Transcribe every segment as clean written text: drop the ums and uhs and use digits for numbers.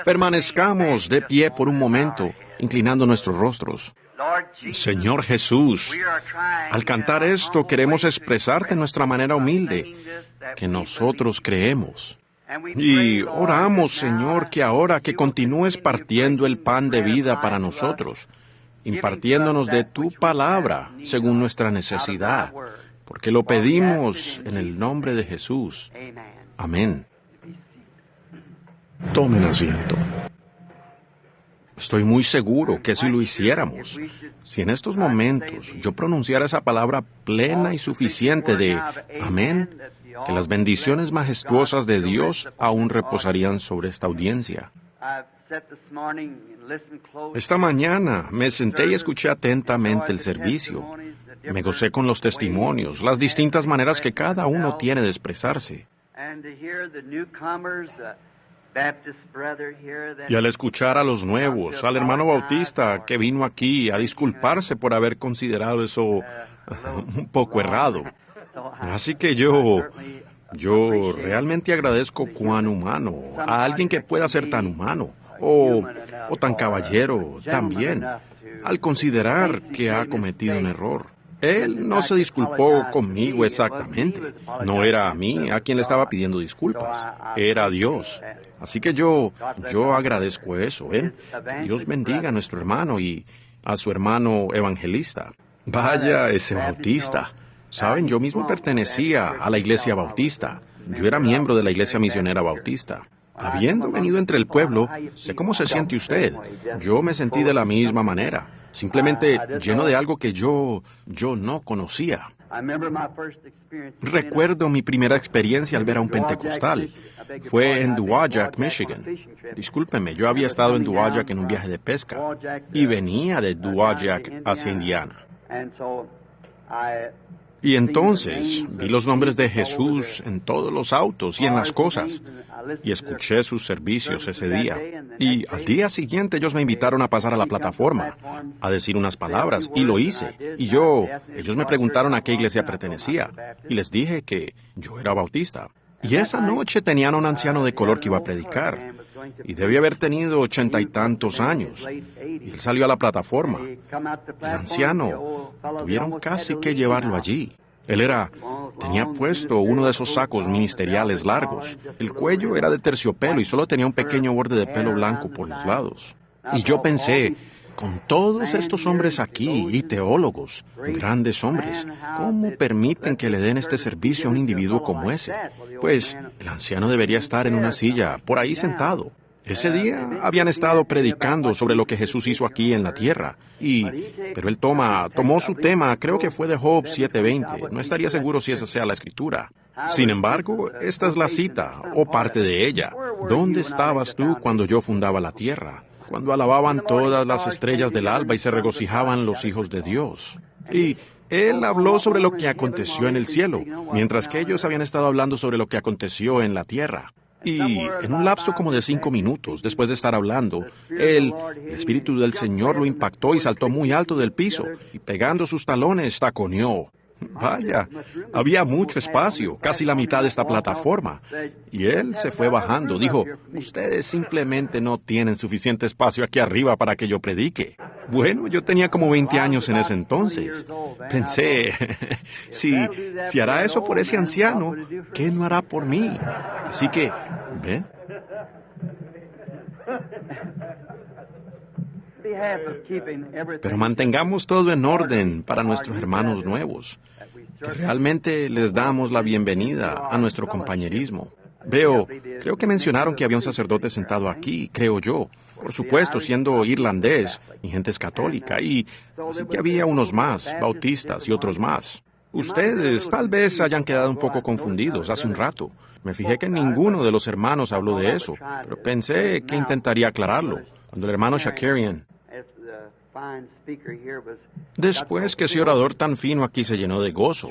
Permanezcamos de pie por un momento, inclinando nuestros rostros. Señor Jesús, al cantar esto queremos expresarte de nuestra manera humilde que nosotros creemos. Y oramos, Señor, que ahora que continúes partiendo el pan de vida para nosotros, impartiéndonos de tu palabra según nuestra necesidad, porque lo pedimos en el nombre de Jesús. Amén. Tomen asiento. Estoy muy seguro que si lo hiciéramos, si en estos momentos yo pronunciara esa palabra plena y suficiente de amén, que las bendiciones majestuosas de Dios aún reposarían sobre esta audiencia. Esta mañana me senté y escuché atentamente el servicio. Me gocé con los testimonios, las distintas maneras que cada uno tiene de expresarse. Y al escuchar a los nuevos, al hermano Bautista que vino aquí a disculparse por haber considerado eso un poco errado. Así que yo realmente agradezco cuán humano, a alguien que pueda ser tan humano, o tan caballero también, al considerar que ha cometido un error. Él no se disculpó conmigo exactamente. No era a mí a quien le estaba pidiendo disculpas, era a Dios. Así que yo agradezco eso, ¿eh? Que Dios bendiga a nuestro hermano y a su hermano evangelista. Vaya, ese Bautista. Saben, yo mismo pertenecía a la iglesia bautista. Yo era miembro de la iglesia misionera bautista. Habiendo venido entre el pueblo, sé cómo se siente usted. Yo me sentí de la misma manera, simplemente lleno de algo que yo no conocía. Recuerdo mi primera experiencia al ver a un pentecostal. Fue en Dowagiac, Michigan. Discúlpeme, yo había estado en Dowagiac en un viaje de pesca y venía de Dowagiac hacia Indiana. Y entonces vi los nombres de Jesús en todos los autos y en las cosas, y escuché sus servicios ese día. Y al día siguiente ellos me invitaron a pasar a la plataforma, a decir unas palabras, y lo hice. Y ellos me preguntaron a qué iglesia pertenecía, y les dije que yo era bautista. Y esa noche tenían a un anciano de color que iba a predicar, y debía haber tenido 80 y tantos años. Y él salió a la plataforma. El anciano, tuvieron casi que llevarlo allí. Tenía puesto uno de esos sacos ministeriales largos. El cuello era de terciopelo y solo tenía un pequeño borde de pelo blanco por los lados. Y yo pensé, con todos estos hombres aquí y teólogos, grandes hombres, ¿cómo permiten que le den este servicio a un individuo como ese? Pues el anciano debería estar en una silla, por ahí sentado. Ese día habían estado predicando sobre lo que Jesús hizo aquí en la tierra. Pero él tomó su tema, creo que fue de Job 7:20. No estaría seguro si esa sea la escritura. Sin embargo, esta es la cita, o parte de ella. ¿Dónde estabas tú cuando yo fundaba la tierra? Cuando alababan todas las estrellas del alba y se regocijaban los hijos de Dios. Y él habló sobre lo que aconteció en el cielo, mientras que ellos habían estado hablando sobre lo que aconteció en la tierra. Y en un lapso como de 5 minutos, después de estar hablando, el Espíritu del Señor lo impactó y saltó muy alto del piso, y pegando sus talones, taconeó. Vaya, había mucho espacio, casi la mitad de esta plataforma. Y él se fue bajando, dijo, ustedes simplemente no tienen suficiente espacio aquí arriba para que yo predique. Bueno, yo tenía como 20 años en ese entonces. Pensé, si hará eso por ese anciano, ¿qué no hará por mí? Así que, ¿ven? Pero mantengamos todo en orden para nuestros hermanos nuevos, que realmente les damos la bienvenida a nuestro compañerismo. Creo que mencionaron que había un sacerdote sentado aquí, creo yo. Por supuesto, siendo irlandés, mi gente es católica, y así que había unos más, bautistas y otros más. Ustedes tal vez hayan quedado un poco confundidos hace un rato. Me fijé que ninguno de los hermanos habló de eso, pero pensé que intentaría aclararlo. Cuando el hermano Shakarian, después que ese orador tan fino aquí se llenó de gozo,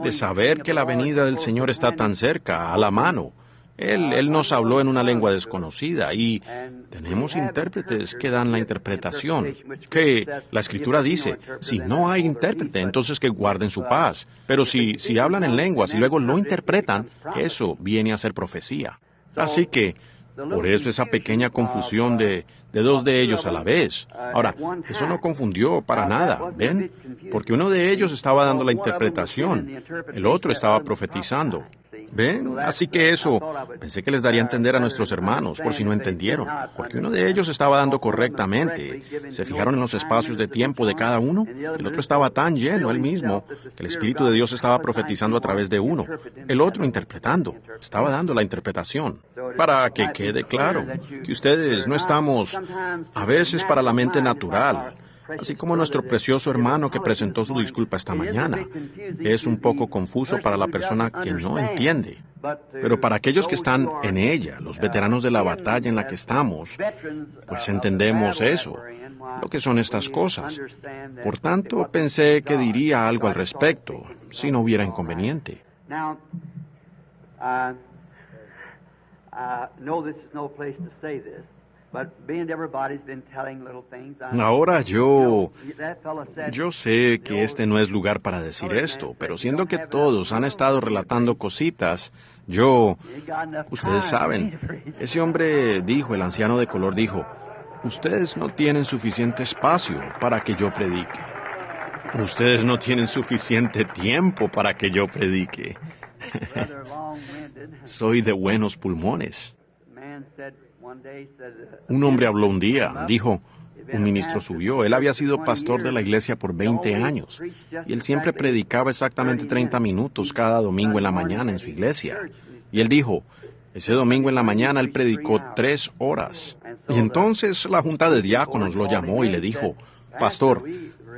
de saber que la venida del Señor está tan cerca, a la mano. Él nos habló en una lengua desconocida y tenemos intérpretes que dan la interpretación, que la Escritura dice, si no hay intérprete, entonces que guarden su paz. Pero si hablan en lenguas y luego lo interpretan, eso viene a ser profecía. Así que Por eso esa pequeña confusión de dos de ellos a la vez. Ahora, eso no confundió para nada, ¿ven? Porque uno de ellos estaba dando la interpretación, el otro estaba profetizando. ¿Ven? Así que eso, pensé que les daría a entender a nuestros hermanos, por si no entendieron, porque uno de ellos estaba dando correctamente. ¿Se fijaron en los espacios de tiempo de cada uno? El otro estaba tan lleno, él mismo, que el Espíritu de Dios estaba profetizando a través de uno. El otro interpretando, estaba dando la interpretación. Para que quede claro, que ustedes no estamos, a veces para la mente natural, así como nuestro precioso hermano que presentó su disculpa esta mañana. Es un poco confuso para la persona que no entiende. Pero para aquellos que están en ella, los veteranos de la batalla en la que estamos, pues entendemos eso, lo que son estas cosas. Por tanto, pensé que diría algo al respecto, si no hubiera inconveniente. Ahora yo sé que este no es lugar para decir esto, pero siendo que todos han estado relatando cositas, ustedes saben, ese hombre dijo, el anciano de color dijo, ustedes no tienen suficiente espacio para que yo predique. Ustedes no tienen suficiente tiempo para que yo predique. Soy de buenos pulmones. Un hombre habló un día, dijo, un ministro subió, él había sido pastor de la iglesia por 20 años, y él siempre predicaba exactamente 30 minutos cada domingo en la mañana en su iglesia. Y él dijo, ese domingo en la mañana él predicó 3 horas. Y entonces la junta de diáconos lo llamó y le dijo, pastor,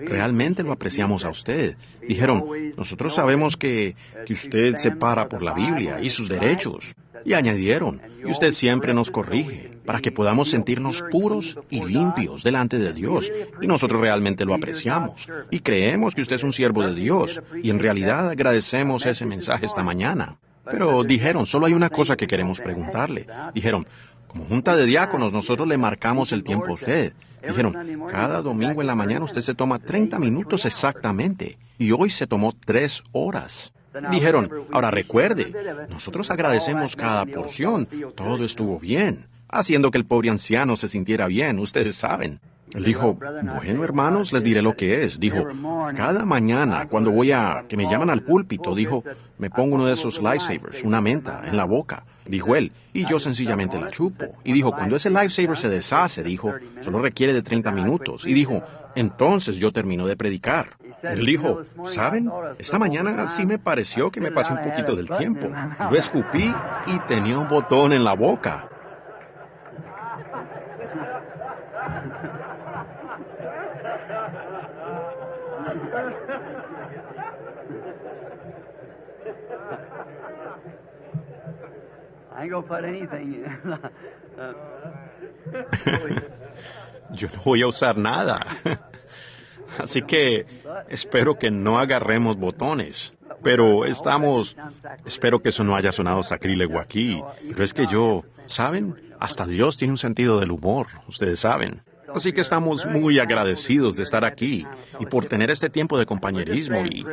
realmente lo apreciamos a usted. Dijeron, nosotros sabemos que usted se para por la Biblia y sus derechos. Y añadieron, y usted siempre nos corrige, para que podamos sentirnos puros y limpios delante de Dios. Y nosotros realmente lo apreciamos. Y creemos que usted es un siervo de Dios. Y en realidad agradecemos ese mensaje esta mañana. Pero dijeron, solo hay una cosa que queremos preguntarle. Dijeron, como junta de diáconos, nosotros le marcamos el tiempo a usted. Dijeron, cada domingo en la mañana usted se toma 30 minutos exactamente. Y hoy se tomó 3 horas. Dijeron, ahora recuerde, nosotros agradecemos cada porción, todo estuvo bien, haciendo que el pobre anciano se sintiera bien, ustedes saben. Él dijo, bueno, hermanos, les diré lo que es. Dijo, cada mañana cuando que me llaman al púlpito, dijo, me pongo uno de esos lifesavers, una menta, en la boca, dijo él, y yo sencillamente la chupo. Y dijo, cuando ese lifesaver se deshace, dijo, solo requiere de 30 minutos. Y dijo, entonces yo termino de predicar. Él dijo, ¿saben? Esta mañana sí me pareció que me pasé un poquito del tiempo. Lo escupí y tenía un botón en la boca. Yo no voy a usar nada. Así que espero que no agarremos botones. Pero espero que eso no haya sonado sacrílego aquí. Pero es que ¿saben? Hasta Dios tiene un sentido del humor, ustedes saben. Así que estamos muy agradecidos de estar aquí y por tener este tiempo de compañerismo y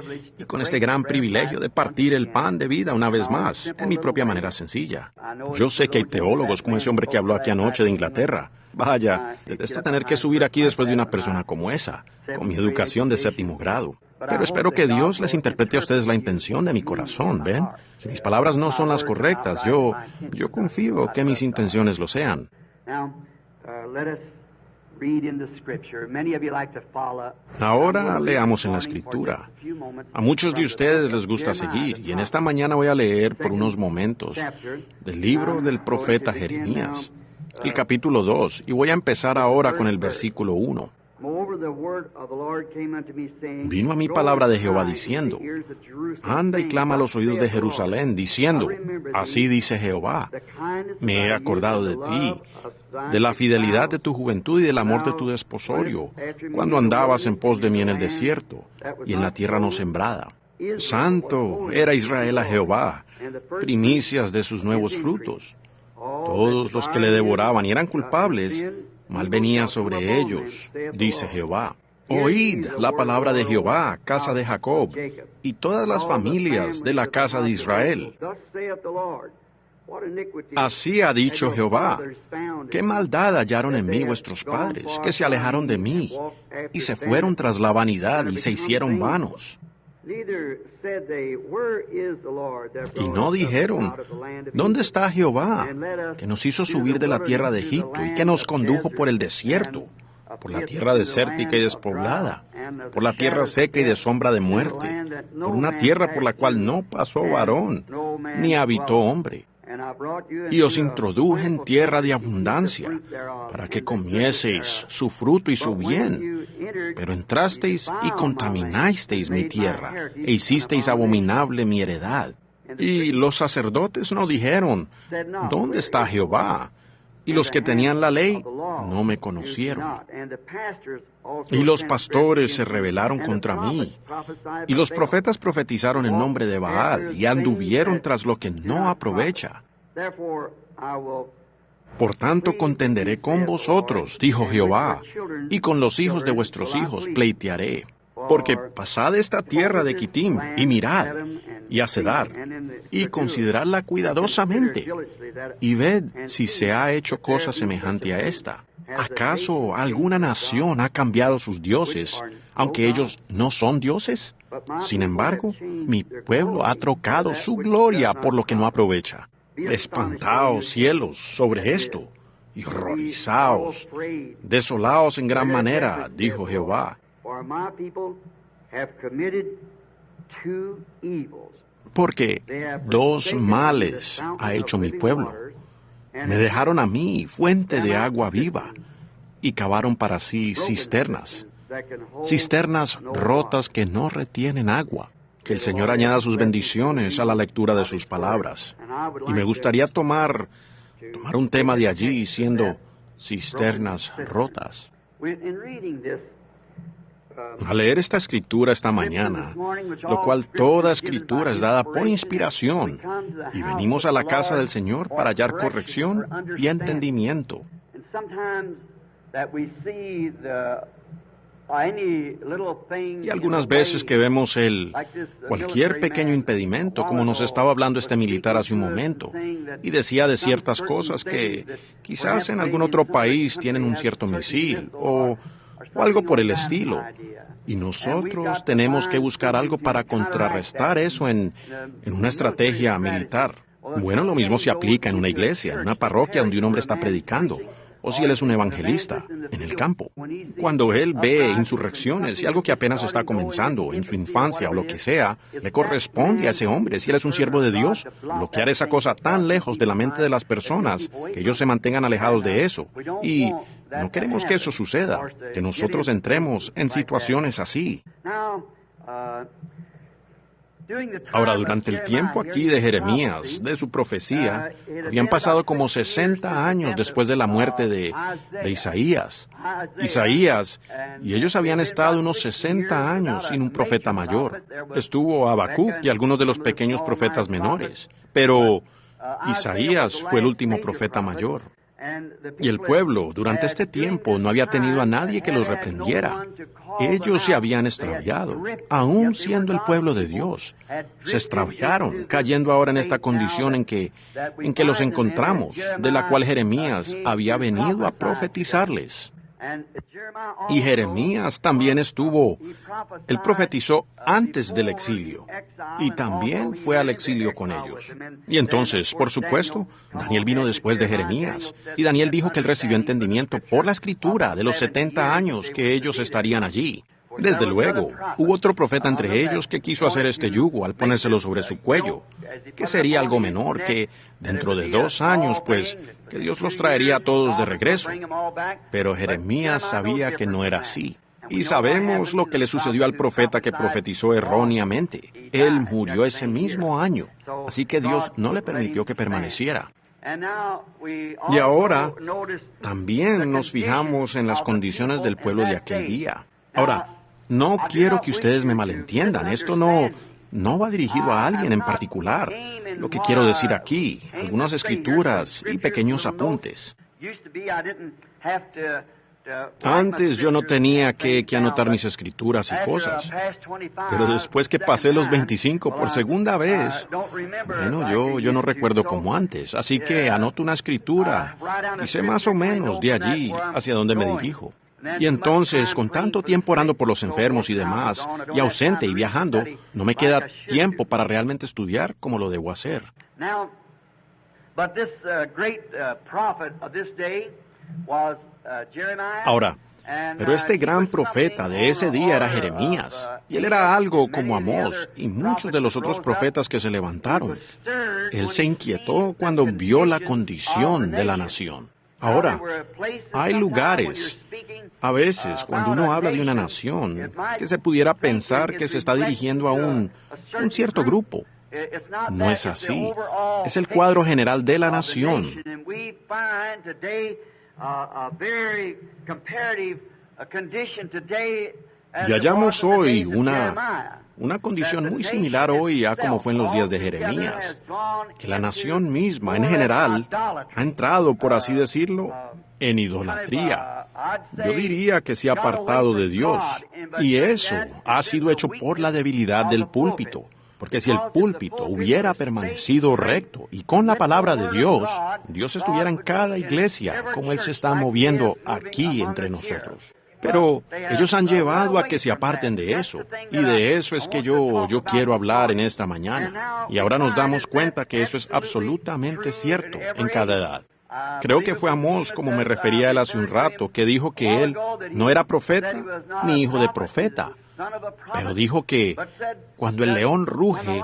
con este gran privilegio de partir el pan de vida una vez más, en mi propia manera sencilla. Yo sé que hay teólogos como ese hombre que habló aquí anoche de Inglaterra. Vaya, detesto tener que subir aquí después de una persona como esa, con mi educación de 7º grado. Pero espero que Dios les interprete a ustedes la intención de mi corazón, ¿ven? Si mis palabras no son las correctas, yo confío que mis intenciones lo sean. Ahora leamos en la Escritura. A muchos de ustedes les gusta seguir, y en esta mañana voy a leer por unos momentos del libro del profeta Jeremías, el capítulo 2, y voy a empezar ahora con el versículo 1. Vino a mí palabra de Jehová diciendo, anda y clama a los oídos de Jerusalén, diciendo, así dice Jehová, me he acordado de ti, de la fidelidad de tu juventud y del amor de tu desposorio, cuando andabas en pos de mí en el desierto y en la tierra no sembrada. Santo era Israel a Jehová, primicias de sus nuevos frutos. Todos los que le devoraban y eran culpables, mal venía sobre ellos, dice Jehová. Oíd la palabra de Jehová, casa de Jacob, y todas las familias de la casa de Israel. Así ha dicho Jehová, qué maldad hallaron en mí vuestros padres, que se alejaron de mí, y se fueron tras la vanidad y se hicieron vanos. Y no dijeron, ¿dónde está Jehová, que nos hizo subir de la tierra de Egipto y que nos condujo por el desierto, por la tierra desértica y despoblada, por la tierra seca y de sombra de muerte, por una tierra por la cual no pasó varón, ni habitó hombre? Y os introduje en tierra de abundancia, para que comieseis su fruto y su bien. Pero entrasteis y contaminasteis mi tierra, e hicisteis abominable mi heredad. Y los sacerdotes no dijeron, ¿dónde está Jehová? Y los que tenían la ley no me conocieron. Y los pastores se rebelaron contra mí. Y los profetas profetizaron en nombre de Baal y anduvieron tras lo que no aprovecha. Por tanto contenderé con vosotros, dijo Jehová, y con los hijos de vuestros hijos pleitearé. Porque pasad esta tierra de Quitim, y mirad, y hacedar, y consideradla cuidadosamente, y ved si se ha hecho cosa semejante a esta. ¿Acaso alguna nación ha cambiado sus dioses, aunque ellos no son dioses? Sin embargo, mi pueblo ha trocado su gloria por lo que no aprovecha. Espantaos, cielos, sobre esto, y horrorizaos, desolaos en gran manera, dijo Jehová. Porque dos males ha hecho mi pueblo. Me dejaron a mí fuente de agua viva, y cavaron para sí cisternas rotas que no retienen agua. Que el Señor añada sus bendiciones a la lectura de sus palabras. Y me gustaría tomar un tema de allí siendo cisternas rotas. Al leer esta escritura esta mañana, lo cual toda escritura es dada por inspiración, y venimos a la casa del Señor para hallar corrección y entendimiento. Y algunas veces que vemos cualquier pequeño impedimento, como nos estaba hablando este militar hace un momento, y decía de ciertas cosas que quizás en algún otro país tienen un cierto misil, o algo por el estilo. Y nosotros tenemos que buscar algo para contrarrestar eso en una estrategia militar. Bueno, lo mismo se aplica en una iglesia, en una parroquia donde un hombre está predicando, o si él es un evangelista, en el campo. Cuando él ve insurrecciones y algo que apenas está comenzando, en su infancia o lo que sea, le corresponde a ese hombre, si él es un siervo de Dios, bloquear esa cosa tan lejos de la mente de las personas, que ellos se mantengan alejados de eso. Y no queremos que eso suceda, que nosotros entremos en situaciones así. Ahora, durante el tiempo aquí de Jeremías, de su profecía, habían pasado como 60 años después de la muerte de Isaías. Y ellos habían estado unos 60 años sin un profeta mayor. Estuvo Habacuc y algunos de los pequeños profetas menores, pero Isaías fue el último profeta mayor. Y el pueblo, durante este tiempo, no había tenido a nadie que los reprendiera. Ellos se habían extraviado, aún siendo el pueblo de Dios. Se extraviaron, cayendo ahora en esta condición en que los encontramos, de la cual Jeremías había venido a profetizarles. Y Jeremías también él profetizó antes del exilio, y también fue al exilio con ellos. Y entonces, por supuesto, Daniel vino después de Jeremías, y Daniel dijo que él recibió entendimiento por la escritura de los 70 años que ellos estarían allí. Desde luego, hubo otro profeta entre ellos que quiso hacer este yugo al ponérselo sobre su cuello, que sería algo menor, que dentro de 2 años, pues, que Dios los traería a todos de regreso. Pero Jeremías sabía que no era así. Y sabemos lo que le sucedió al profeta que profetizó erróneamente. Él murió ese mismo año, así que Dios no le permitió que permaneciera. Y ahora, también nos fijamos en las condiciones del pueblo de aquel día. Ahora, no quiero que ustedes me malentiendan. Esto no va dirigido a alguien en particular. Lo que quiero decir aquí, algunas escrituras y pequeños apuntes. Antes yo no tenía que anotar mis escrituras y cosas, pero después que pasé los 25 por segunda vez, bueno, yo no recuerdo como antes, así que anoto una escritura y sé más o menos de allí hacia dónde me dirijo. Y entonces, con tanto tiempo orando por los enfermos y demás, y ausente y viajando, no me queda tiempo para realmente estudiar como lo debo hacer. Ahora, pero este gran profeta de ese día era Jeremías, y él era algo como Amós y muchos de los otros profetas que se levantaron. Él se inquietó cuando vio la condición de la nación. Ahora, hay lugares, a veces, cuando uno habla de una nación, que se pudiera pensar que se está dirigiendo a un cierto grupo. No es así. Es el cuadro general de la nación. Y hallamos hoy una condición muy similar hoy a como fue en los días de Jeremías, que la nación misma, en general, ha entrado, por así decirlo, en idolatría. Yo diría que se ha apartado de Dios, y eso ha sido hecho por la debilidad del púlpito. Porque si el púlpito hubiera permanecido recto y con la palabra de Dios, Dios estuviera en cada iglesia como Él se está moviendo aquí entre nosotros. Pero ellos han llevado a que se aparten de eso, y de eso es que yo quiero hablar en esta mañana. Y ahora nos damos cuenta que eso es absolutamente cierto en cada edad. Creo que fue Amós, como me refería a él hace un rato, que dijo que él no era profeta ni hijo de profeta. Pero dijo que cuando el león ruge,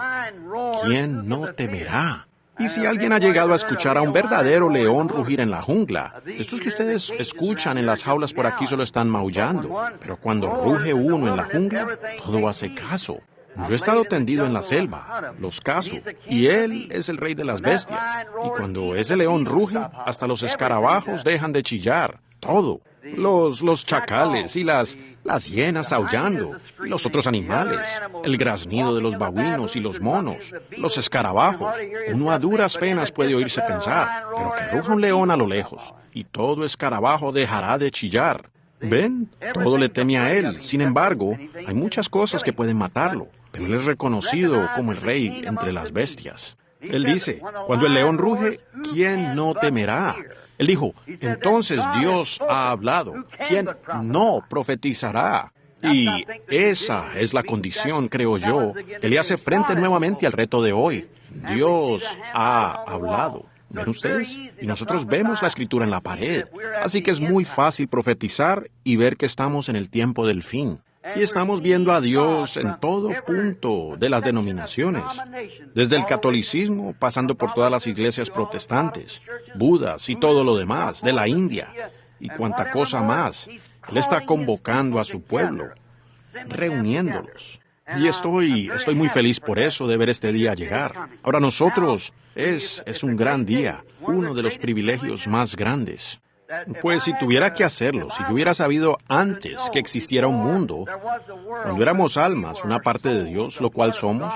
¿quién no temerá? Y si alguien ha llegado a escuchar a un verdadero león rugir en la jungla, estos que ustedes escuchan en las jaulas por aquí solo están maullando, pero cuando ruge uno en la jungla, todo hace caso. Yo he estado tendido en la selva, los cazo, y él es el rey de las bestias. Y cuando ese león ruge, hasta los escarabajos dejan de chillar, todo. Los chacales y las hienas aullando, y los otros animales, el graznido de los babuinos y los monos, los escarabajos. Uno a duras penas puede oírse pensar, pero que ruja un león a lo lejos, y todo escarabajo dejará de chillar. ¿Ven? Todo le teme a él. Sin embargo, hay muchas cosas que pueden matarlo, pero él es reconocido como el rey entre las bestias. Él dice, cuando el león ruge, ¿quién no temerá? Él dijo, entonces Dios ha hablado, ¿quién no profetizará? Y esa es la condición, creo yo, que le hace frente nuevamente al reto de hoy. Dios ha hablado. ¿Ven ustedes? Y nosotros vemos la escritura en la pared. Así que es muy fácil profetizar y ver que estamos en el tiempo del fin. Y estamos viendo a Dios en todo punto de las denominaciones, desde el catolicismo, pasando por todas las iglesias protestantes, budas y todo lo demás, de la India, y cuanta cosa más. Él está convocando a su pueblo, reuniéndolos. Y estoy muy feliz por eso, de ver este día llegar. Ahora nosotros, es un gran día, uno de los privilegios más grandes. Pues si tuviera que hacerlo, si yo hubiera sabido antes que existiera un mundo, cuando éramos almas, una parte de Dios, lo cual somos,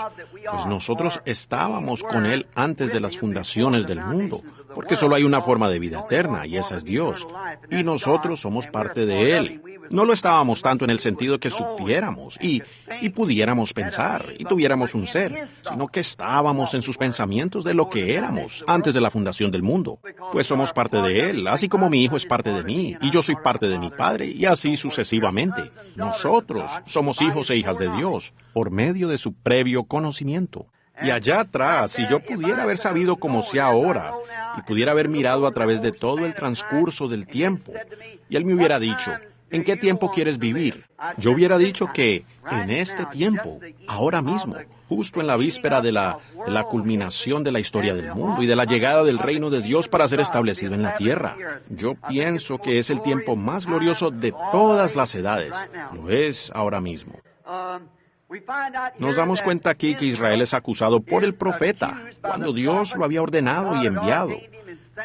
pues nosotros estábamos con Él antes de las fundaciones del mundo, porque solo hay una forma de vida eterna, y esa es Dios, y nosotros somos parte de Él. No lo estábamos tanto en el sentido que supiéramos y pudiéramos pensar y tuviéramos un ser, sino que estábamos en sus pensamientos de lo que éramos antes de la fundación del mundo. Pues somos parte de Él, así como mi hijo es parte de mí y yo soy parte de mi Padre y así sucesivamente. Nosotros somos hijos e hijas de Dios por medio de su previo conocimiento. Y allá atrás, si yo pudiera haber sabido como sé ahora y pudiera haber mirado a través de todo el transcurso del tiempo, y Él me hubiera dicho, ¿en qué tiempo quieres vivir? Yo hubiera dicho que en este tiempo, ahora mismo, justo en la víspera de la culminación de la historia del mundo y de la llegada del reino de Dios para ser establecido en la tierra. Yo pienso que es el tiempo más glorioso de todas las edades. Lo es ahora mismo. Nos damos cuenta aquí que Israel es acusado por el profeta, cuando Dios lo había ordenado y enviado,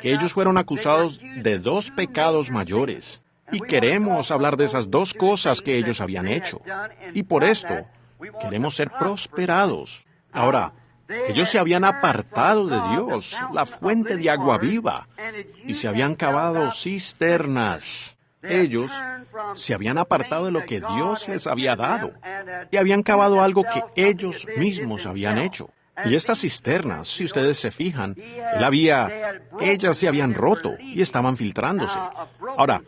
que ellos fueron acusados de 2 pecados mayores. Y queremos hablar de esas 2 cosas que ellos habían hecho. Y por esto, queremos ser prosperados. Ahora, ellos se habían apartado de Dios, la fuente de agua viva, y se habían cavado cisternas. Ellos se habían apartado de lo que Dios les había dado y habían cavado algo que ellos mismos habían hecho. Y estas cisternas, si ustedes se fijan, ellas se habían roto y estaban filtrándose. Ahora,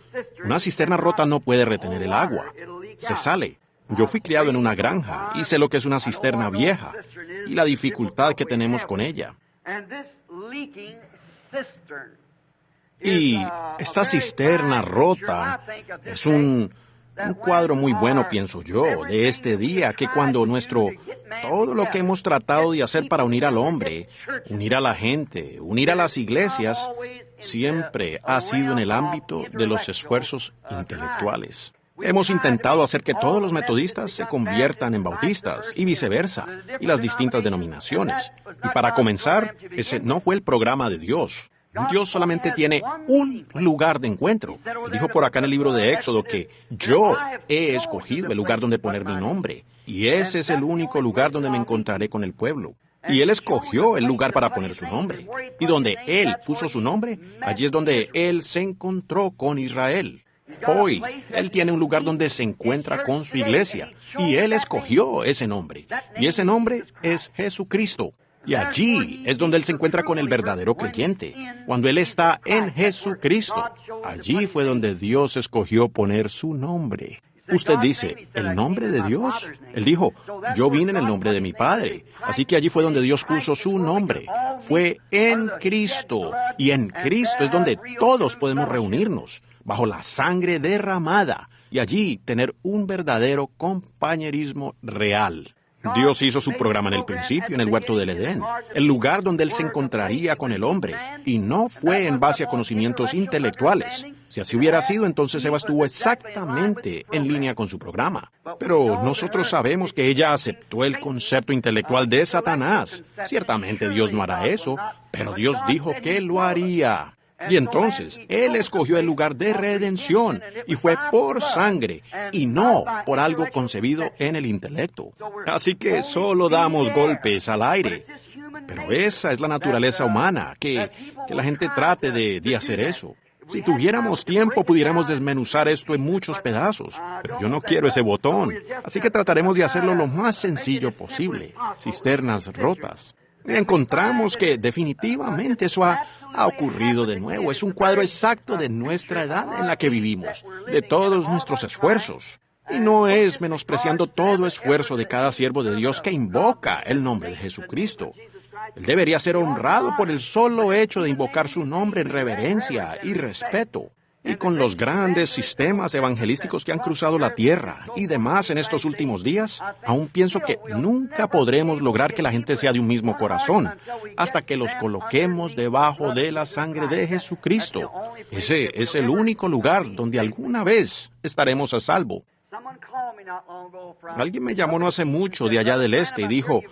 una cisterna rota no puede retener el agua. Se sale. Yo fui criado en una granja y sé lo que es una cisterna vieja y la dificultad que tenemos con ella. Y esta cisterna rota es un cuadro muy bueno, pienso yo, de este día, que cuando todo lo que hemos tratado de hacer para unir al hombre, unir a la gente, unir a las iglesias, siempre ha sido en el ámbito de los esfuerzos intelectuales. Hemos intentado hacer que todos los metodistas se conviertan en bautistas y viceversa, y las distintas denominaciones. Y para comenzar, ese no fue el programa de Dios. Dios solamente tiene un lugar de encuentro. Dijo por acá en el libro de Éxodo que yo he escogido el lugar donde poner mi nombre, y ese es el único lugar donde me encontraré con el pueblo. Y Él escogió el lugar para poner su nombre. Y donde Él puso su nombre, allí es donde Él se encontró con Israel. Hoy, Él tiene un lugar donde se encuentra con su iglesia, y Él escogió ese nombre. Y ese nombre es Jesucristo. Y allí es donde Él se encuentra con el verdadero creyente. Cuando Él está en Jesucristo, allí fue donde Dios escogió poner su nombre. Usted dice, ¿el nombre de Dios? Él dijo, yo vine en el nombre de mi Padre. Así que allí fue donde Dios puso su nombre. Fue en Cristo. Y en Cristo es donde todos podemos reunirnos, bajo la sangre derramada, y allí tener un verdadero compañerismo real. Dios hizo su programa en el principio, en el huerto del Edén, el lugar donde Él se encontraría con el hombre, y no fue en base a conocimientos intelectuales. Si así hubiera sido, entonces Eva estuvo exactamente en línea con su programa. Pero nosotros sabemos que ella aceptó el concepto intelectual de Satanás. Ciertamente Dios no hará eso, pero Dios dijo que lo haría. Y entonces, Él escogió el lugar de redención, y fue por sangre, y no por algo concebido en el intelecto. Así que solo damos golpes al aire. Pero esa es la naturaleza humana, que la gente trate de hacer eso. Si tuviéramos tiempo, pudiéramos desmenuzar esto en muchos pedazos, pero yo no quiero ese botón, así que trataremos de hacerlo lo más sencillo posible. Cisternas rotas. Y encontramos que definitivamente eso ha ocurrido de nuevo. Es un cuadro exacto de nuestra edad en la que vivimos, de todos nuestros esfuerzos. Y no es menospreciando todo esfuerzo de cada siervo de Dios que invoca el nombre de Jesucristo. Él debería ser honrado por el solo hecho de invocar su nombre en reverencia y respeto. Y con los grandes sistemas evangelísticos que han cruzado la tierra y demás en estos últimos días, aún pienso que nunca podremos lograr que la gente sea de un mismo corazón hasta que los coloquemos debajo de la sangre de Jesucristo. Ese es el único lugar donde alguna vez estaremos a salvo. Alguien me llamó no hace mucho de allá del este y dijo,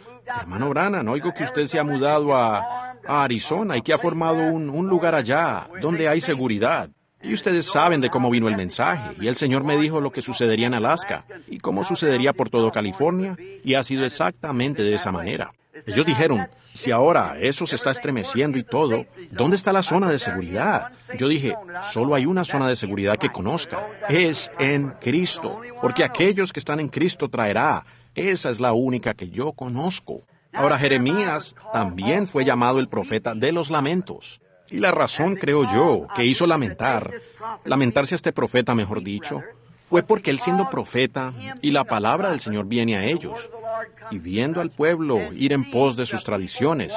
hermano Branham, oigo que usted se ha mudado a Arizona y que ha formado un lugar allá donde hay seguridad. Y ustedes saben de cómo vino el mensaje, y el Señor me dijo lo que sucedería en Alaska, y cómo sucedería por todo California, y ha sido exactamente de esa manera. Ellos dijeron, si ahora eso se está estremeciendo y todo, ¿dónde está la zona de seguridad? Yo dije, solo hay una zona de seguridad que conozca, es en Cristo, porque aquellos que están en Cristo traerá, esa es la única que yo conozco. Ahora, Jeremías también fue llamado el profeta de los lamentos. Y la razón, creo yo, que hizo lamentarse a este profeta, mejor dicho, fue porque él siendo profeta y la palabra del Señor viene a ellos, y viendo al pueblo ir en pos de sus tradiciones,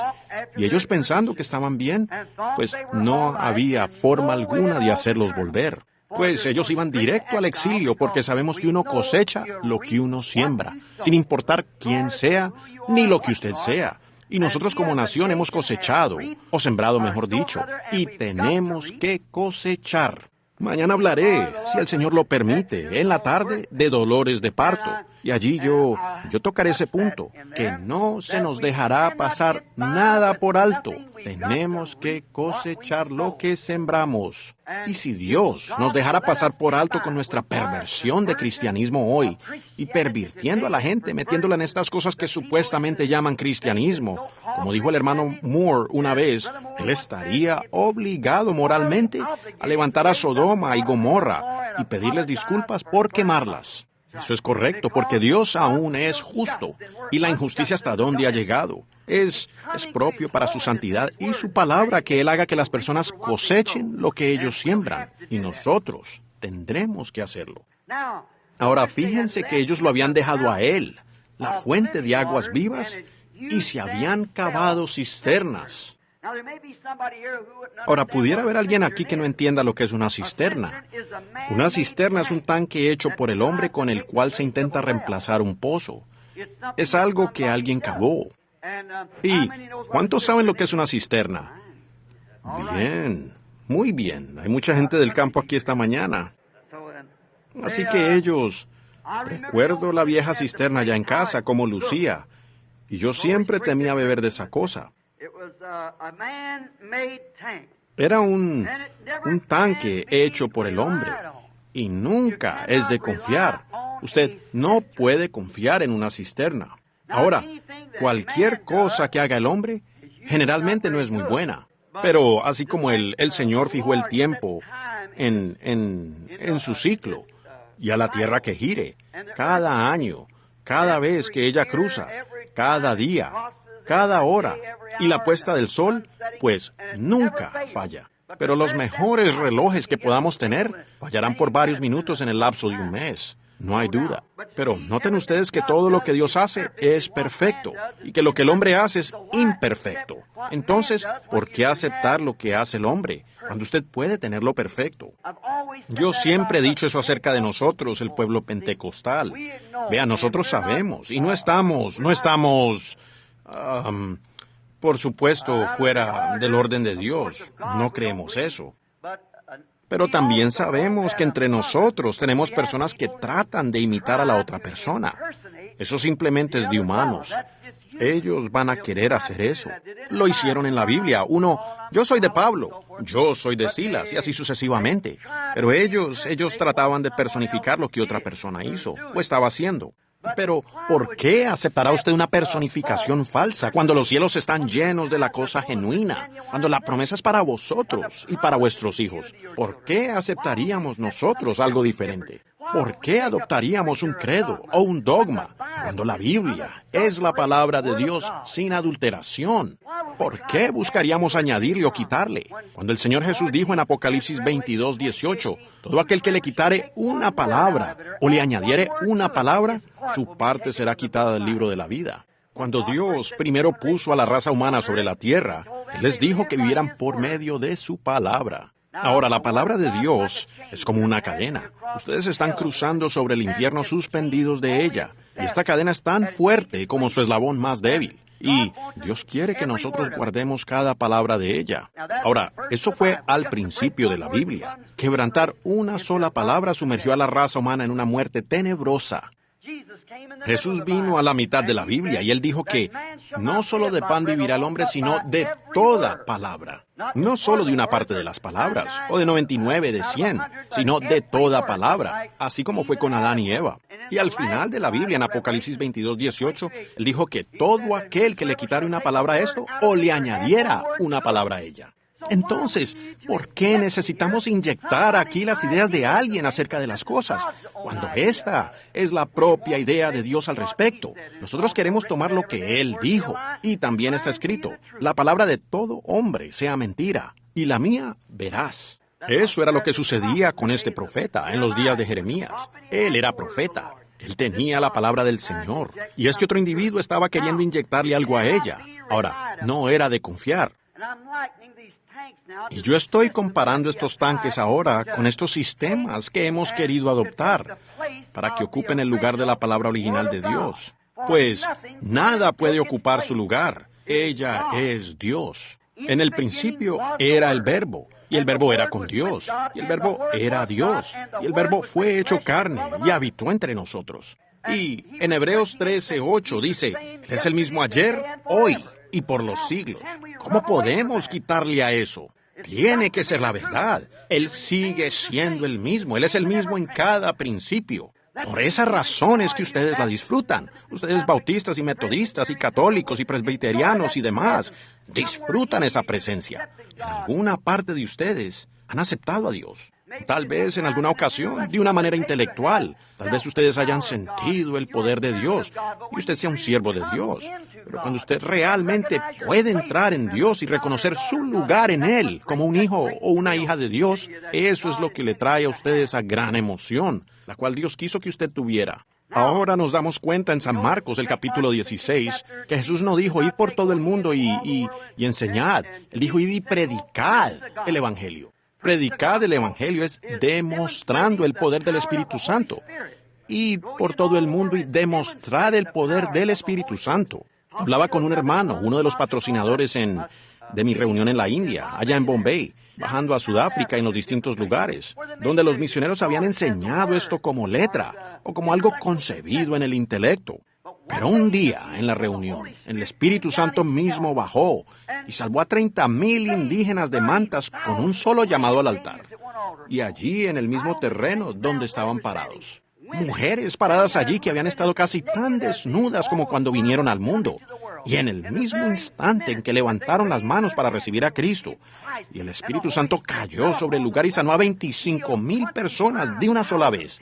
y ellos pensando que estaban bien, pues no había forma alguna de hacerlos volver. Pues ellos iban directo al exilio porque sabemos que uno cosecha lo que uno siembra, sin importar quién sea ni lo que usted sea. Y nosotros como nación hemos cosechado, o sembrado mejor dicho, y tenemos que cosechar. Mañana hablaré, si el Señor lo permite, en la tarde, de dolores de parto. Y allí yo tocaré ese punto, que no se nos dejará pasar nada por alto. Tenemos que cosechar lo que sembramos. Y si Dios nos dejara pasar por alto con nuestra perversión de cristianismo hoy, y pervirtiendo a la gente, metiéndola en estas cosas que supuestamente llaman cristianismo, como dijo el hermano Moore una vez, él estaría obligado moralmente a levantar a Sodoma y Gomorra y pedirles disculpas por quemarlas. Eso es correcto, porque Dios aún es justo, y la injusticia hasta dónde ha llegado. Es propio para su santidad y su palabra que Él haga que las personas cosechen lo que ellos siembran, y nosotros tendremos que hacerlo. Ahora fíjense que ellos lo habían dejado a Él, la fuente de aguas vivas, y se habían cavado cisternas. Ahora, pudiera haber alguien aquí que no entienda lo que es una cisterna. Una cisterna es un tanque hecho por el hombre con el cual se intenta reemplazar un pozo. Es algo que alguien cavó. ¿Y cuántos saben lo que es una cisterna? Bien, muy bien. Hay mucha gente del campo aquí esta mañana. Así que ellos... Recuerdo la vieja cisterna ya en casa, como lucía, y yo siempre temía beber de esa cosa. Era un tanque hecho por el hombre, y nunca es de confiar. Usted no puede confiar en una cisterna. Ahora, cualquier cosa que haga el hombre, generalmente no es muy buena. Pero así como el Señor fijó el tiempo en su ciclo, y a la tierra que gire, cada año, cada vez que ella cruza, cada día, cada hora, y la puesta del sol, pues nunca falla. Pero los mejores relojes que podamos tener fallarán por varios minutos en el lapso de un mes. No hay duda. Pero noten ustedes que todo lo que Dios hace es perfecto y que lo que el hombre hace es imperfecto. Entonces, ¿por qué aceptar lo que hace el hombre cuando usted puede tenerlo perfecto? Yo siempre he dicho eso acerca de nosotros, el pueblo pentecostal. Vea, nosotros sabemos y no estamos, por supuesto, fuera del orden de Dios. No creemos eso. Pero también sabemos que entre nosotros tenemos personas que tratan de imitar a la otra persona. Eso simplemente es de humanos. Ellos van a querer hacer eso. Lo hicieron en la Biblia. Yo soy de Pablo, yo soy de Silas, y así sucesivamente. Pero ellos trataban de personificar lo que otra persona hizo o estaba haciendo. Pero, ¿por qué aceptará usted una personificación falsa cuando los cielos están llenos de la cosa genuina? Cuando la promesa es para vosotros y para vuestros hijos. ¿Por qué aceptaríamos nosotros algo diferente? ¿Por qué adoptaríamos un credo o un dogma cuando la Biblia es la palabra de Dios sin adulteración? ¿Por qué buscaríamos añadirle o quitarle? Cuando el Señor Jesús dijo en Apocalipsis 22:18, todo aquel que le quitare una palabra o le añadiere una palabra, su parte será quitada del libro de la vida. Cuando Dios primero puso a la raza humana sobre la tierra, Él les dijo que vivieran por medio de su palabra. Ahora, la palabra de Dios es como una cadena. Ustedes están cruzando sobre el infierno suspendidos de ella, y esta cadena es tan fuerte como su eslabón más débil. Y Dios quiere que nosotros guardemos cada palabra de ella. Ahora, eso fue al principio de la Biblia. Quebrantar una sola palabra sumergió a la raza humana en una muerte tenebrosa. Jesús vino a la mitad de la Biblia y Él dijo que no solo de pan vivirá el hombre, sino de toda palabra. No solo de una parte de las palabras, o de 99 de 100, sino de toda palabra, así como fue con Adán y Eva. Y al final de la Biblia, en Apocalipsis 22:18, Él dijo que todo aquel que le quitara una palabra a esto, o le añadiera una palabra a ella. Entonces, ¿por qué necesitamos inyectar aquí las ideas de alguien acerca de las cosas, cuando esta es la propia idea de Dios al respecto? Nosotros queremos tomar lo que Él dijo, y también está escrito, la palabra de todo hombre sea mentira, y la mía veraz. Eso era lo que sucedía con este profeta en los días de Jeremías. Él era profeta. Él tenía la palabra del Señor, y este otro individuo estaba queriendo inyectarle algo a ella. Ahora, no era de confiar. Y yo estoy comparando estos tanques ahora con estos sistemas que hemos querido adoptar para que ocupen el lugar de la palabra original de Dios. Pues nada puede ocupar su lugar. Ella es Dios. En el principio era el Verbo, y el Verbo era con Dios, y el Verbo era Dios, y el Verbo fue hecho carne y habitó entre nosotros. Y en Hebreos 13:8 dice, Él es el mismo ayer, hoy y por los siglos. ¿Cómo podemos quitarle a eso? Tiene que ser la verdad. Él sigue siendo el mismo. Él es el mismo en cada principio. Por esas razones que ustedes la disfrutan. Ustedes bautistas y metodistas y católicos y presbiterianos y demás disfrutan esa presencia. En alguna parte de ustedes han aceptado a Dios. Tal vez en alguna ocasión, de una manera intelectual. Tal vez ustedes hayan sentido el poder de Dios y usted sea un siervo de Dios. Pero cuando usted realmente puede entrar en Dios y reconocer su lugar en Él como un hijo o una hija de Dios, eso es lo que le trae a usted esa gran emoción, la cual Dios quiso que usted tuviera. Ahora nos damos cuenta en San Marcos, el capítulo 16, que Jesús no dijo, id por todo el mundo y enseñad. Él dijo, id y predicad el Evangelio. Predicad el Evangelio es demostrando el poder del Espíritu Santo. Id por todo el mundo y demostrad el poder del Espíritu Santo. Hablaba con un hermano, uno de los patrocinadores de mi reunión en la India, allá en Bombay, bajando a Sudáfrica en los distintos lugares, donde los misioneros habían enseñado esto como letra o como algo concebido en el intelecto. Pero un día, en la reunión, el Espíritu Santo mismo bajó y salvó a 30,000 indígenas de mantas con un solo llamado al altar. Y allí, en el mismo terreno donde estaban parados. Mujeres paradas allí que habían estado casi tan desnudas como cuando vinieron al mundo. Y en el mismo instante en que levantaron las manos para recibir a Cristo, y el Espíritu Santo cayó sobre el lugar y sanó a 25,000 personas de una sola vez,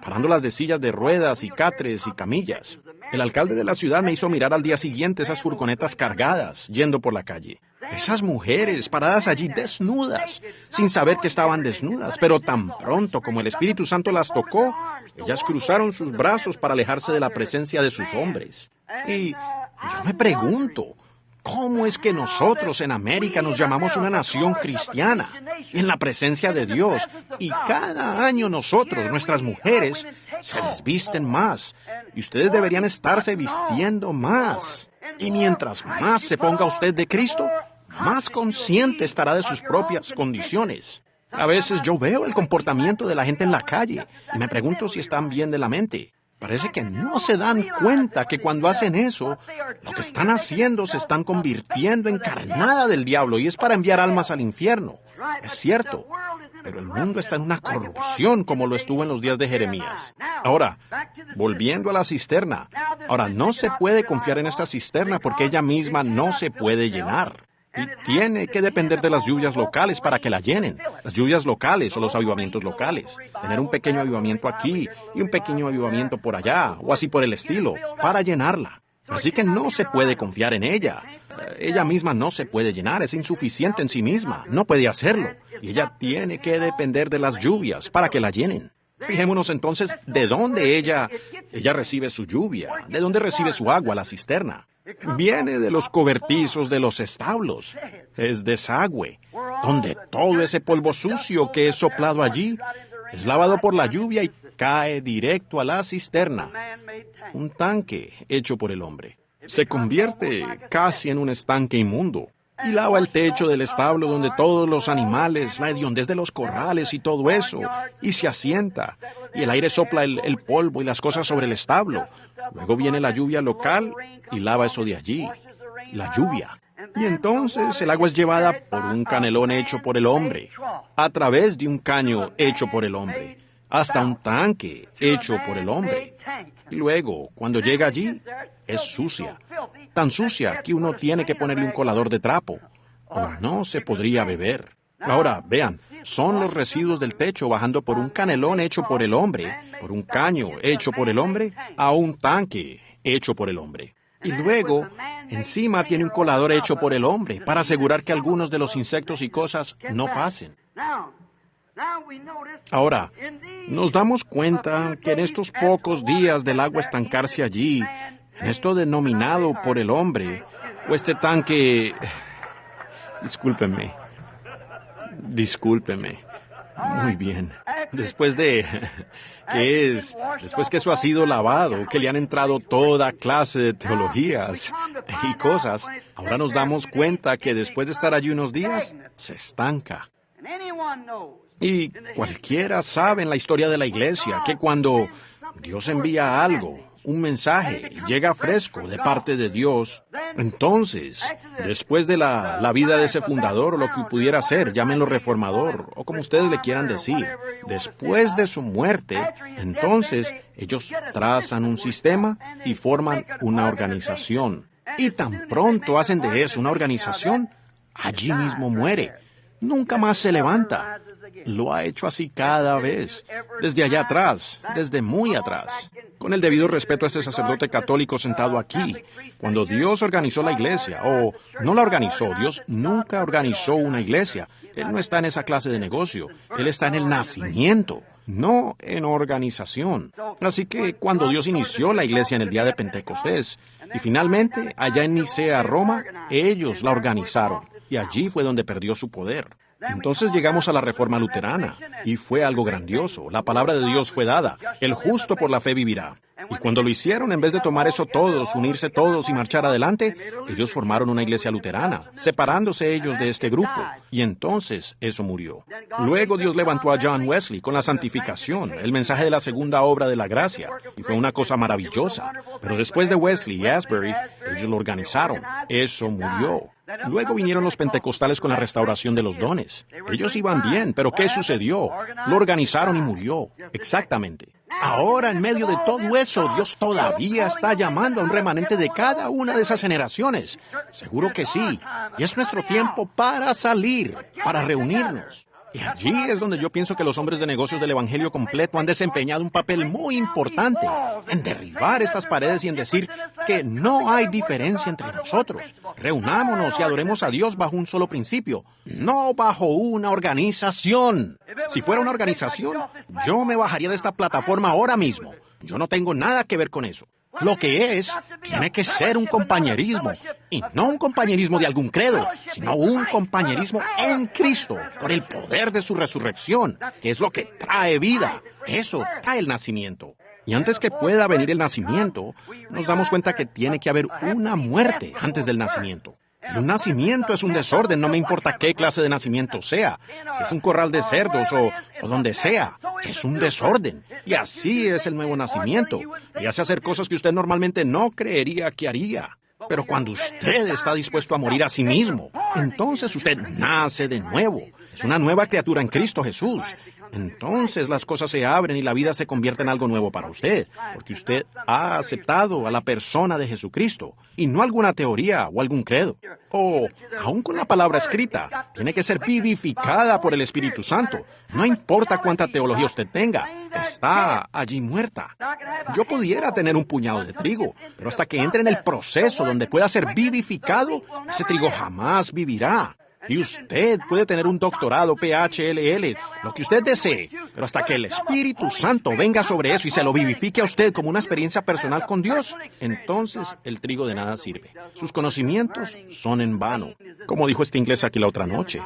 parándolas de sillas de ruedas y catres y camillas. El alcalde de la ciudad me hizo mirar al día siguiente esas furgonetas cargadas, yendo por la calle. Esas mujeres paradas allí desnudas, sin saber que estaban desnudas, pero tan pronto como el Espíritu Santo las tocó, ellas cruzaron sus brazos para alejarse de la presencia de sus hombres. Y yo me pregunto, ¿cómo es que nosotros en América nos llamamos una nación cristiana en la presencia de Dios? Y cada año nosotros, nuestras mujeres, se desvisten más. Y ustedes deberían estarse vistiendo más. Y mientras más se ponga usted de Cristo, más consciente estará de sus propias condiciones. A veces yo veo el comportamiento de la gente en la calle y me pregunto si están bien de la mente. Parece que no se dan cuenta que cuando hacen eso, lo que están haciendo se están convirtiendo en carnada del diablo y es para enviar almas al infierno. Es cierto, pero el mundo está en una corrupción como lo estuvo en los días de Jeremías. Ahora, volviendo a la cisterna. Ahora, no se puede confiar en esta cisterna porque ella misma no se puede llenar. Y tiene que depender de las lluvias locales para que la llenen. Las lluvias locales o los avivamientos locales. Tener un pequeño avivamiento aquí y un pequeño avivamiento por allá, o así por el estilo, para llenarla. Así que no se puede confiar en ella. Ella misma no se puede llenar, es insuficiente en sí misma, no puede hacerlo. Y ella tiene que depender de las lluvias para que la llenen. Fijémonos entonces de dónde ella recibe su lluvia, de dónde recibe su agua, la cisterna. Viene de los cobertizos de los establos. Es desagüe, donde todo ese polvo sucio que es soplado allí es lavado por la lluvia y cae directo a la cisterna. Un tanque hecho por el hombre. Se convierte casi en un estanque inmundo. Y lava el techo del establo donde todos los animales, la hediondez de los corrales y todo eso, y se asienta. Y el aire sopla el polvo y las cosas sobre el establo. Luego viene la lluvia local y lava eso de allí, la lluvia. Y entonces el agua es llevada por un canelón hecho por el hombre, a través de un caño hecho por el hombre, hasta un tanque hecho por el hombre. Y luego, cuando llega allí, es sucia. Tan sucia que uno tiene que ponerle un colador de trapo, o no se podría beber. Ahora, vean, son los residuos del techo bajando por un canelón hecho por el hombre, por un caño hecho por el hombre, a un tanque hecho por el hombre. Y luego, encima tiene un colador hecho por el hombre para asegurar que algunos de los insectos y cosas no pasen. Ahora, nos damos cuenta que en estos pocos días del agua estancarse allí, en esto denominado por el hombre, o este tanque... Discúlpeme. Muy bien. Después que eso ha sido lavado, que le han entrado toda clase de teologías y cosas, ahora nos damos cuenta que después de estar allí unos días, se estanca. Y cualquiera sabe en la historia de la iglesia que cuando Dios envía algo, un mensaje, y llega fresco de parte de Dios. Entonces, después de la vida de ese fundador, o lo que pudiera ser, llámenlo reformador, o como ustedes le quieran decir, después de su muerte, entonces ellos trazan un sistema y forman una organización. Y tan pronto hacen de eso una organización, allí mismo muere. Nunca más se levanta. Lo ha hecho así cada vez, desde allá atrás, desde muy atrás. Con el debido respeto a este sacerdote católico sentado aquí, cuando Dios organizó la iglesia, o no la organizó, Dios nunca organizó una iglesia. Él no está en esa clase de negocio, Él está en el nacimiento, no en organización. Así que cuando Dios inició la iglesia en el día de Pentecostés, y finalmente, allá en Nicea, Roma, ellos la organizaron, y allí fue donde perdió su poder. Entonces llegamos a la Reforma Luterana, y fue algo grandioso. La palabra de Dios fue dada, el justo por la fe vivirá. Y cuando lo hicieron, en vez de tomar eso todos, unirse todos y marchar adelante, ellos formaron una iglesia luterana, separándose ellos de este grupo. Y entonces eso murió. Luego Dios levantó a John Wesley con la santificación, el mensaje de la segunda obra de la gracia, y fue una cosa maravillosa. Pero después de Wesley y Asbury, ellos lo organizaron. Eso murió. Luego vinieron los pentecostales con la restauración de los dones. Ellos iban bien, pero ¿qué sucedió? Lo organizaron y murió. Exactamente. Ahora, en medio de todo eso, Dios todavía está llamando a un remanente de cada una de esas generaciones. Seguro que sí. Y es nuestro tiempo para salir, para reunirnos. Y allí es donde yo pienso que los hombres de negocios del Evangelio completo han desempeñado un papel muy importante en derribar estas paredes y en decir que no hay diferencia entre nosotros. Reunámonos y adoremos a Dios bajo un solo principio, no bajo una organización. Si fuera una organización, yo me bajaría de esta plataforma ahora mismo. Yo no tengo nada que ver con eso. Lo que es, tiene que ser un compañerismo, y no un compañerismo de algún credo, sino un compañerismo en Cristo, por el poder de su resurrección, que es lo que trae vida. Eso trae el nacimiento. Y antes que pueda venir el nacimiento, nos damos cuenta que tiene que haber una muerte antes del nacimiento. Y un nacimiento es un desorden, no me importa qué clase de nacimiento sea. Si es un corral de cerdos o donde sea, es un desorden. Y así es el nuevo nacimiento. Y hace hacer cosas que usted normalmente no creería que haría. Pero cuando usted está dispuesto a morir a sí mismo, entonces usted nace de nuevo. Es una nueva criatura en Cristo Jesús. Entonces las cosas se abren y la vida se convierte en algo nuevo para usted, porque usted ha aceptado a la persona de Jesucristo, y no alguna teoría o algún credo. O, aún con la palabra escrita, tiene que ser vivificada por el Espíritu Santo. No importa cuánta teología usted tenga, está allí muerta. Yo pudiera tener un puñado de trigo, pero hasta que entre en el proceso donde pueda ser vivificado, ese trigo jamás vivirá. Y usted puede tener un doctorado, PhLL, lo que usted desee, pero hasta que el Espíritu Santo venga sobre eso y se lo vivifique a usted como una experiencia personal con Dios, entonces el trigo de nada sirve. Sus conocimientos son en vano. Como dijo este inglés aquí la otra noche,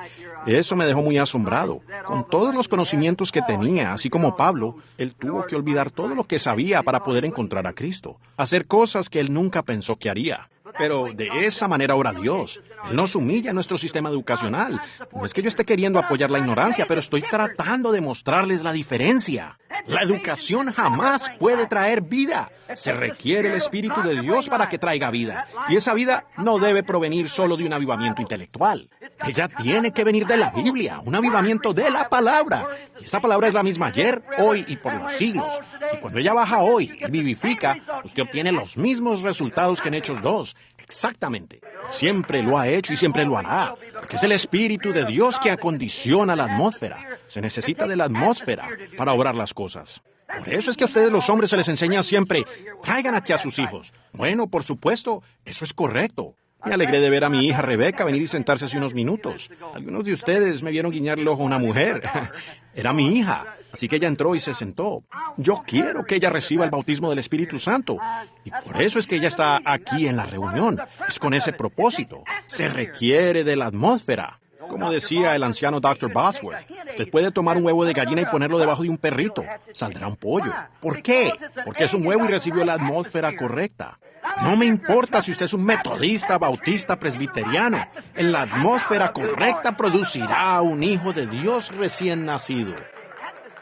eso me dejó muy asombrado. Con todos los conocimientos que tenía, así como Pablo, él tuvo que olvidar todo lo que sabía para poder encontrar a Cristo, hacer cosas que él nunca pensó que haría. Pero de esa manera ora Dios. Él nos humilla en nuestro sistema educacional. No es que yo esté queriendo apoyar la ignorancia, pero estoy tratando de mostrarles la diferencia. La educación jamás puede traer vida. Se requiere el Espíritu de Dios para que traiga vida. Y esa vida no debe provenir solo de un avivamiento intelectual. Ella tiene que venir de la Biblia, un avivamiento de la palabra. Y esa palabra es la misma ayer, hoy y por los siglos. Y cuando ella baja hoy y vivifica, usted obtiene los mismos resultados que en Hechos 2. Exactamente. Siempre lo ha hecho y siempre lo hará. Porque es el Espíritu de Dios que acondiciona la atmósfera. Se necesita de la atmósfera para obrar las cosas. Por eso es que a ustedes los hombres se les enseña siempre, traigan aquí a sus hijos. Bueno, por supuesto, eso es correcto. Me alegré de ver a mi hija Rebeca venir y sentarse hace unos minutos. Algunos de ustedes me vieron guiñar el ojo a una mujer. Era mi hija, así que ella entró y se sentó. Yo quiero que ella reciba el bautismo del Espíritu Santo. Y por eso es que ella está aquí en la reunión. Es con ese propósito. Se requiere de la atmósfera. Como decía el anciano Dr. Bosworth, usted puede tomar un huevo de gallina y ponerlo debajo de un perrito. Saldrá un pollo. ¿Por qué? Porque es un huevo y recibió la atmósfera correcta. No me importa si usted es un metodista, bautista, presbiteriano. En la atmósfera correcta producirá un hijo de Dios recién nacido.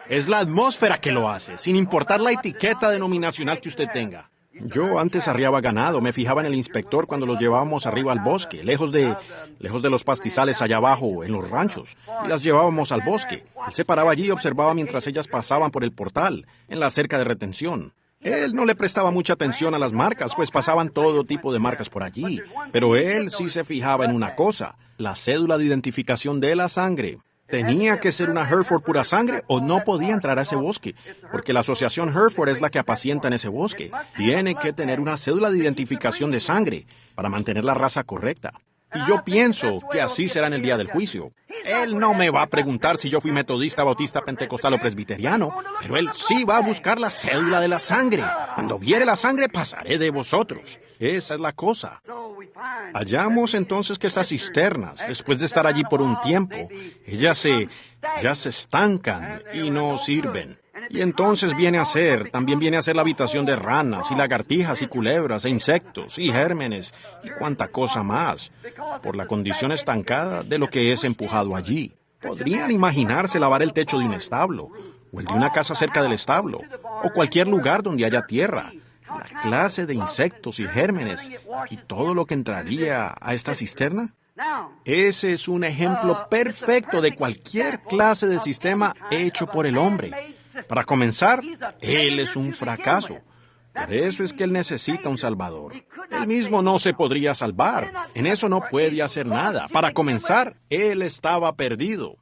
Es la atmósfera que lo hace, sin importar la etiqueta denominacional que usted tenga. Yo antes arriaba ganado, me fijaba en el inspector cuando los llevábamos arriba al bosque, lejos de los pastizales allá abajo, en los ranchos, y las llevábamos al bosque. Él se paraba allí y observaba mientras ellas pasaban por el portal, en la cerca de retención. Él no le prestaba mucha atención a las marcas, pues pasaban todo tipo de marcas por allí. Pero él sí se fijaba en una cosa, la cédula de identificación de la sangre. Tenía que ser una Hereford pura sangre o no podía entrar a ese bosque, porque la asociación Hereford es la que apacienta en ese bosque. Tiene que tener una cédula de identificación de sangre para mantener la raza correcta. Y yo pienso que así será en el día del juicio. Él no me va a preguntar si yo fui metodista, bautista, pentecostal o presbiteriano, pero él sí va a buscar la cédula de la sangre. Cuando viere la sangre, pasaré de vosotros. Esa es la cosa. Hallamos entonces que estas cisternas, después de estar allí por un tiempo, ellas se estancan y no sirven. Y entonces también viene a ser la habitación de ranas y lagartijas y culebras e insectos y gérmenes y cuánta cosa más, por la condición estancada de lo que es empujado allí. Podrían imaginarse lavar el techo de un establo, o el de una casa cerca del establo, o cualquier lugar donde haya tierra. La clase de insectos y gérmenes y todo lo que entraría a esta cisterna. Ese es un ejemplo perfecto de cualquier clase de sistema hecho por el hombre. Para comenzar, él es un fracaso. Por eso es que él necesita un Salvador. Él mismo no se podría salvar. En eso no puede hacer nada. Para comenzar, él estaba perdido.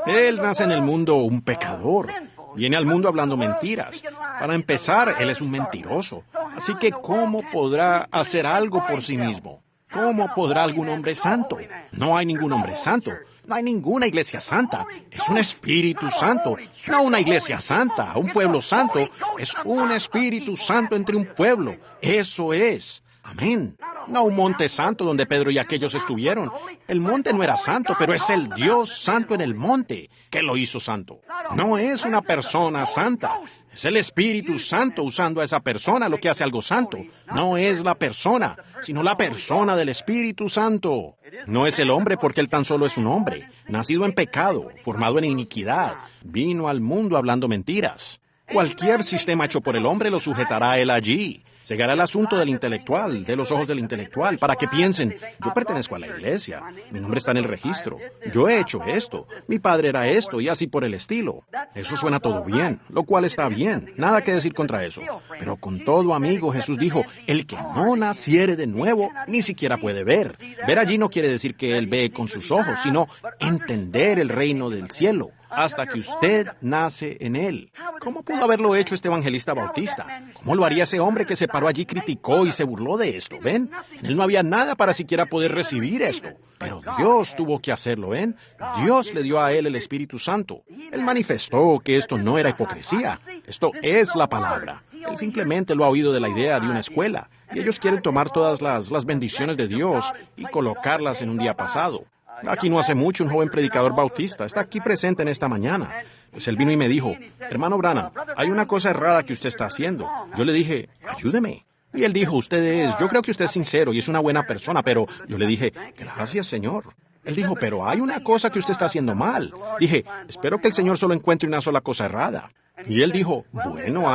Él nace en el mundo un pecador. Viene al mundo hablando mentiras. Para empezar, él es un mentiroso. Así que, ¿cómo podrá hacer algo por sí mismo? ¿Cómo podrá algún hombre santo? No hay ningún hombre santo. No hay ninguna iglesia santa. Es un Espíritu Santo. No una iglesia santa. Un pueblo santo es un Espíritu Santo entre un pueblo. Eso es. Amén. No un monte santo donde Pedro y aquellos estuvieron. El monte no era santo, pero es el Dios santo en el monte que lo hizo santo. No es una persona santa. Es el Espíritu Santo usando a esa persona lo que hace algo santo. No es la persona, sino la persona del Espíritu Santo. No es el hombre porque él tan solo es un hombre, nacido en pecado, formado en iniquidad. Vino al mundo hablando mentiras. Cualquier sistema hecho por el hombre lo sujetará a él allí. Llegará el asunto del intelectual, de los ojos del intelectual, para que piensen, yo pertenezco a la iglesia, mi nombre está en el registro, yo he hecho esto, mi padre era esto y así por el estilo. Eso suena todo bien, lo cual está bien, nada que decir contra eso. Pero con todo, amigo, Jesús dijo, el que no naciere de nuevo ni siquiera puede ver. Ver allí no quiere decir que él ve con sus ojos, sino entender el reino del cielo, hasta que usted nace en él. ¿Cómo pudo haberlo hecho este evangelista bautista? ¿Cómo lo haría ese hombre que se paró allí, criticó y se burló de esto? ¿Ven? En él no había nada para siquiera poder recibir esto. Pero Dios tuvo que hacerlo, ¿ven? Dios le dio a él el Espíritu Santo. Él manifestó que esto no era hipocresía. Esto es la palabra. Él simplemente lo ha oído de la idea de una escuela. Y ellos quieren tomar todas las bendiciones de Dios y colocarlas en un día pasado. Aquí no hace mucho un joven predicador bautista está aquí presente en esta mañana. Pues él vino y me dijo, hermano Branham, hay una cosa errada que usted está haciendo. Yo le dije, ayúdeme. Y él dijo, yo creo que usted es sincero y es una buena persona, pero yo le dije, gracias, Señor. Él dijo, pero hay una cosa que usted está haciendo mal. Dije, espero que el Señor solo encuentre una sola cosa errada. Y él dijo, bueno,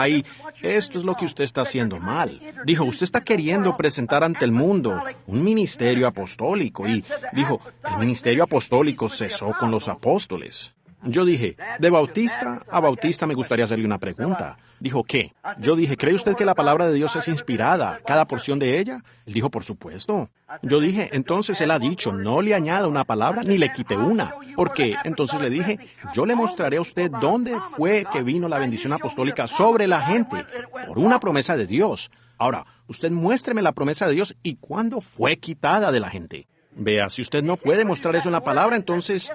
esto es lo que usted está haciendo mal. Dijo, usted está queriendo presentar ante el mundo un ministerio apostólico. Y dijo, el ministerio apostólico cesó con los apóstoles. Yo dije, de bautista a bautista me gustaría hacerle una pregunta. Dijo, ¿qué? Yo dije, ¿cree usted que la palabra de Dios es inspirada, cada porción de ella? Él dijo, por supuesto. Yo dije, entonces él ha dicho, no le añada una palabra ni le quite una. ¿Por qué? Entonces le dije, yo le mostraré a usted dónde fue que vino la bendición apostólica sobre la gente, por una promesa de Dios. Ahora, usted muéstreme la promesa de Dios y cuándo fue quitada de la gente. Vea, si usted no puede mostrar eso en la palabra, entonces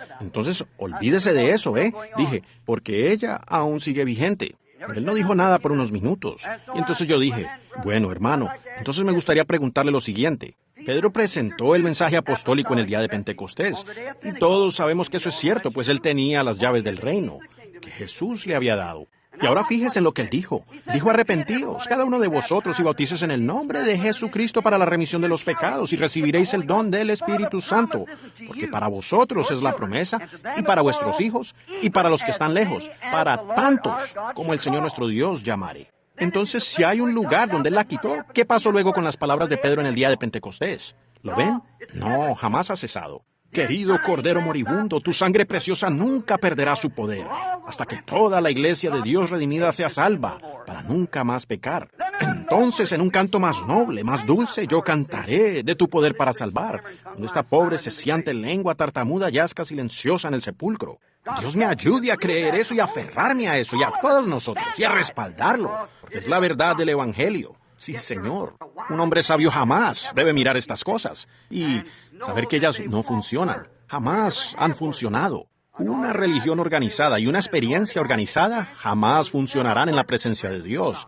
olvídese de eso, ¿eh? Dije, porque ella aún sigue vigente. Él no dijo nada por unos minutos. Y entonces yo dije, bueno, hermano, entonces me gustaría preguntarle lo siguiente. Pedro presentó el mensaje apostólico en el día de Pentecostés. Y todos sabemos que eso es cierto, pues él tenía las llaves del reino que Jesús le había dado. Y ahora fíjese en lo que él dijo. Dijo, arrepentíos, cada uno de vosotros, y bautícese en el nombre de Jesucristo para la remisión de los pecados, y recibiréis el don del Espíritu Santo. Porque para vosotros es la promesa, y para vuestros hijos, y para los que están lejos, para tantos como el Señor nuestro Dios llamare. Entonces, si hay un lugar donde él la quitó, ¿qué pasó luego con las palabras de Pedro en el día de Pentecostés? ¿Lo ven? No, jamás ha cesado. Querido Cordero moribundo, tu sangre preciosa nunca perderá su poder, hasta que toda la iglesia de Dios redimida sea salva, para nunca más pecar. Entonces, en un canto más noble, más dulce, yo cantaré de tu poder para salvar, cuando esta pobre ceciante lengua tartamuda yazca silenciosa en el sepulcro. Dios me ayude a creer eso y a aferrarme a eso y a todos nosotros y a respaldarlo, porque es la verdad del Evangelio. Sí, Señor. Un hombre sabio jamás debe mirar estas cosas y saber que ellas no funcionan. Jamás han funcionado. Una religión organizada y una experiencia organizada jamás funcionarán en la presencia de Dios.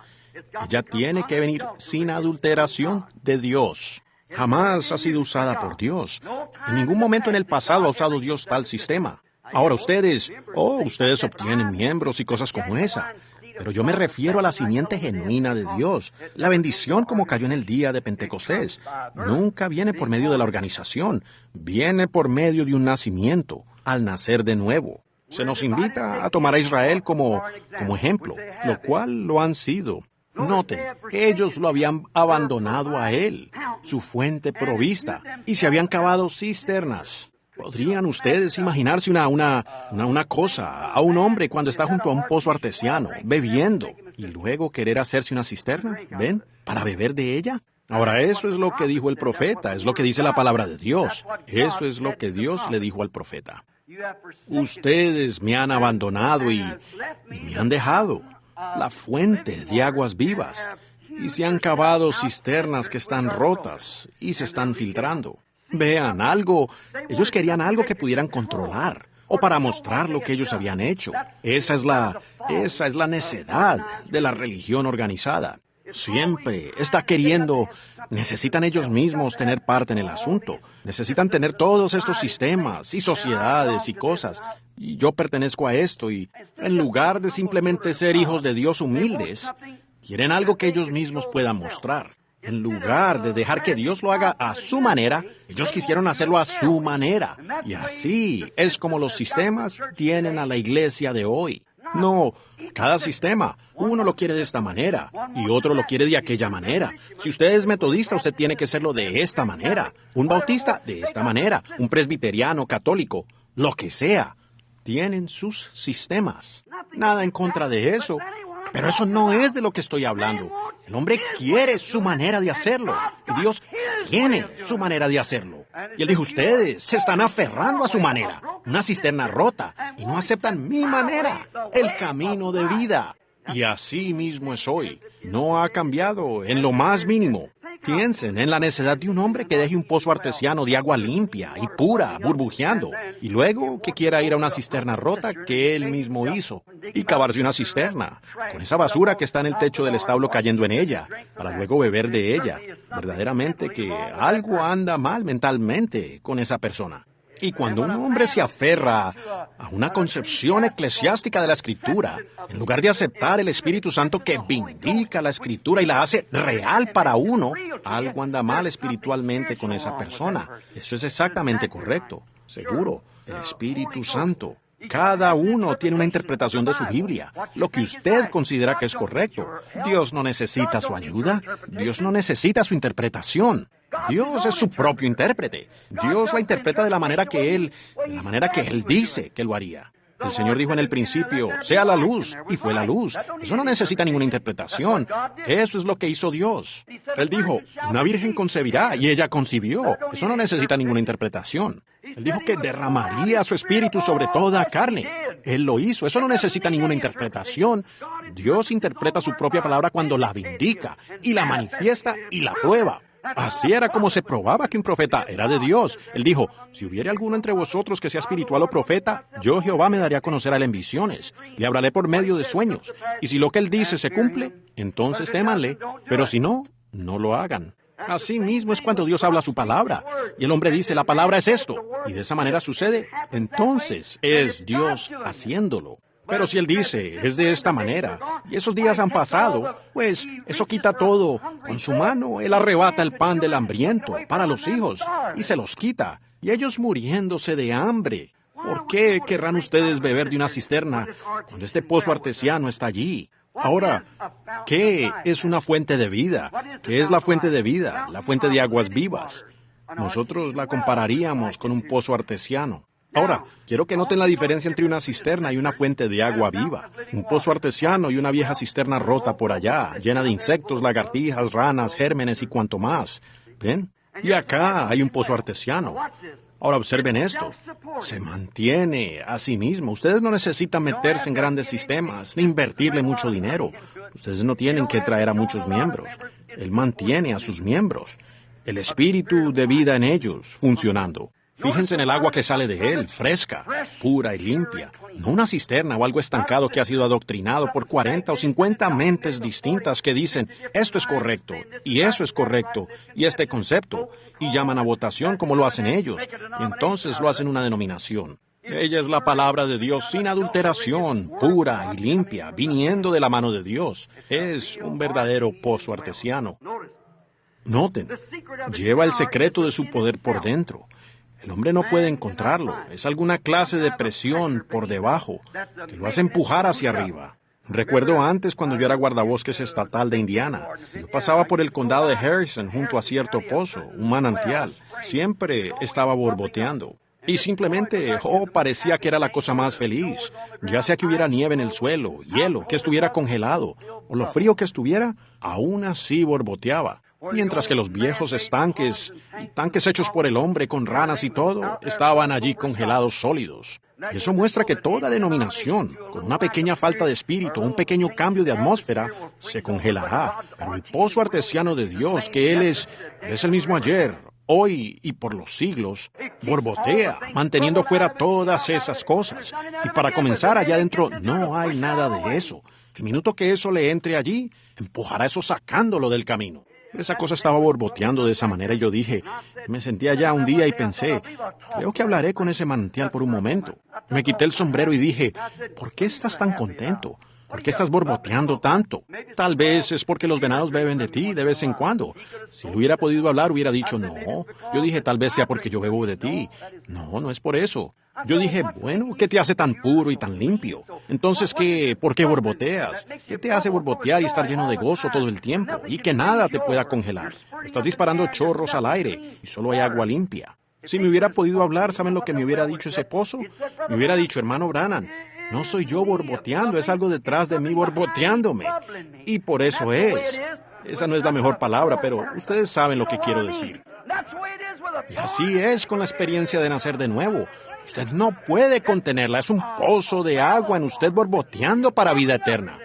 Ella tiene que venir sin adulteración de Dios. Jamás ha sido usada por Dios. En ningún momento en el pasado ha usado Dios tal sistema. Ahora ustedes obtienen miembros y cosas como esa. Pero yo me refiero a la simiente genuina de Dios. La bendición como cayó en el día de Pentecostés. Nunca viene por medio de la organización. Viene por medio de un nacimiento, al nacer de nuevo. Se nos invita a tomar a Israel como ejemplo, lo cual lo han sido. Noten, ellos lo habían abandonado a él, su fuente provista, y se habían cavado cisternas. ¿Podrían ustedes imaginarse una cosa, a un hombre cuando está junto a un pozo artesiano, bebiendo, y luego querer hacerse una cisterna? ¿Ven? ¿Para beber de ella? Ahora, eso es lo que dijo el profeta, es lo que dice la palabra de Dios. Eso es lo que Dios le dijo al profeta. Ustedes me han abandonado y me han dejado la fuente de aguas vivas, y se han cavado cisternas que están rotas y se están filtrando. Vean, ellos querían algo que pudieran controlar, o para mostrar lo que ellos habían hecho. Esa es la necedad de la religión organizada. Siempre está necesitan ellos mismos tener parte en el asunto. Necesitan tener todos estos sistemas y sociedades y cosas. Y yo pertenezco a esto y en lugar de simplemente ser hijos de Dios humildes, quieren algo que ellos mismos puedan mostrar. En lugar de dejar que Dios lo haga a su manera, ellos quisieron hacerlo a su manera. Y así es como los sistemas tienen a la iglesia de hoy. No, cada sistema, uno lo quiere de esta manera y otro lo quiere de aquella manera. Si usted es metodista, usted tiene que serlo de esta manera. Un bautista, de esta manera. Un presbiteriano, católico, lo que sea. Tienen sus sistemas. Nada en contra de eso. Pero eso no es de lo que estoy hablando. El hombre quiere su manera de hacerlo. Y Dios tiene su manera de hacerlo. Y él dijo, ustedes se están aferrando a su manera. Una cisterna rota. Y no aceptan mi manera. El camino de vida. Y así mismo es hoy. No ha cambiado en lo más mínimo. Piensen en la necedad de un hombre que deje un pozo artesiano de agua limpia y pura, burbujeando, y luego que quiera ir a una cisterna rota que él mismo hizo, y cavarse una cisterna, con esa basura que está en el techo del establo cayendo en ella, para luego beber de ella. Verdaderamente que algo anda mal mentalmente con esa persona. Y cuando un hombre se aferra a una concepción eclesiástica de la Escritura, en lugar de aceptar el Espíritu Santo que vindica la Escritura y la hace real para uno, algo anda mal espiritualmente con esa persona. Eso es exactamente correcto. Seguro, el Espíritu Santo. Cada uno tiene una interpretación de su Biblia, lo que usted considera que es correcto. Dios no necesita su ayuda, Dios no necesita su interpretación. Dios es su propio intérprete. Dios la interpreta de la manera que Él dice que lo haría. El Señor dijo en el principio, sea la luz, y fue la luz. Eso no necesita ninguna interpretación. Eso es lo que hizo Dios. Él dijo, una virgen concebirá, y ella concibió. Eso no necesita ninguna interpretación. Él dijo que derramaría su espíritu sobre toda carne. Él lo hizo. Eso no necesita ninguna interpretación. Dios interpreta su propia palabra cuando la vindica, y la manifiesta y la prueba. Así era como se probaba que un profeta era de Dios. Él dijo, si hubiere alguno entre vosotros que sea espiritual o profeta, yo Jehová me daré a conocer a él en visiones. Le hablaré por medio de sueños. Y si lo que él dice se cumple, entonces témanle. Pero si no, no lo hagan. Así mismo es cuando Dios habla su palabra. Y el hombre dice, la palabra es esto. Y de esa manera sucede. Entonces es Dios haciéndolo. Pero si Él dice, es de esta manera, y esos días han pasado, pues eso quita todo. Con su mano Él arrebata el pan del hambriento para los hijos, y se los quita, y ellos muriéndose de hambre. ¿Por qué querrán ustedes beber de una cisterna cuando este pozo artesiano está allí? Ahora, ¿qué es una fuente de vida? ¿Qué es la fuente de vida? La fuente de aguas vivas. Nosotros la compararíamos con un pozo artesiano. Ahora, quiero que noten la diferencia entre una cisterna y una fuente de agua viva. Un pozo artesiano y una vieja cisterna rota por allá, llena de insectos, lagartijas, ranas, gérmenes y cuanto más. ¿Ven? Y acá hay un pozo artesiano. Ahora observen esto. Se mantiene a sí mismo. Ustedes no necesitan meterse en grandes sistemas, ni invertirle mucho dinero. Ustedes no tienen que traer a muchos miembros. Él mantiene a sus miembros. El espíritu de vida en ellos funcionando. Fíjense en el agua que sale de él, fresca, pura y limpia. No una cisterna o algo estancado que ha sido adoctrinado por 40 o 50 mentes distintas que dicen, esto es correcto, y eso es correcto, y este concepto, y llaman a votación como lo hacen ellos, y entonces lo hacen una denominación. Ella es la palabra de Dios sin adulteración, pura y limpia, viniendo de la mano de Dios. Es un verdadero pozo artesiano. Noten, lleva el secreto de su poder por dentro. El hombre no puede encontrarlo. Es alguna clase de presión por debajo que lo hace empujar hacia arriba. Recuerdo antes cuando yo era guardabosques estatal de Indiana. Yo pasaba por el condado de Harrison junto a cierto pozo, un manantial. Siempre estaba borboteando. Y simplemente, parecía que era la cosa más feliz. Ya sea que hubiera nieve en el suelo, hielo, que estuviera congelado, o lo frío que estuviera, aún así borboteaba. Mientras que los viejos estanques y tanques hechos por el hombre con ranas y todo, estaban allí congelados sólidos. Eso muestra que toda denominación, con una pequeña falta de espíritu, un pequeño cambio de atmósfera, se congelará. Pero el pozo artesiano de Dios, que Él es el mismo ayer, hoy y por los siglos, borbotea, manteniendo fuera todas esas cosas. Y para comenzar, allá adentro no hay nada de eso. El minuto que eso le entre allí, empujará eso sacándolo del camino. Esa cosa estaba borboteando de esa manera y yo dije, me senté allá un día y pensé, creo que hablaré con ese manantial por un momento. Me quité el sombrero y dije, ¿por qué estás tan contento? ¿Por qué estás borboteando tanto? Tal vez es porque los venados beben de ti de vez en cuando. Si le hubiera podido hablar, hubiera dicho, no. Yo dije, tal vez sea porque yo bebo de ti. No, no es por eso. Yo dije, bueno, ¿qué te hace tan puro y tan limpio? Entonces, ¿por qué borboteas? ¿Qué te hace borbotear y estar lleno de gozo todo el tiempo? Y que nada te pueda congelar. Estás disparando chorros al aire y solo hay agua limpia. Si me hubiera podido hablar, ¿saben lo que me hubiera dicho ese pozo? Me hubiera dicho, hermano Branham, no soy yo borboteando, es algo detrás de mí borboteándome. Y por eso es. Esa no es la mejor palabra, pero ustedes saben lo que quiero decir. Y así es con la experiencia de nacer de nuevo. Usted no puede contenerla, es un pozo de agua en usted borboteando para vida eterna.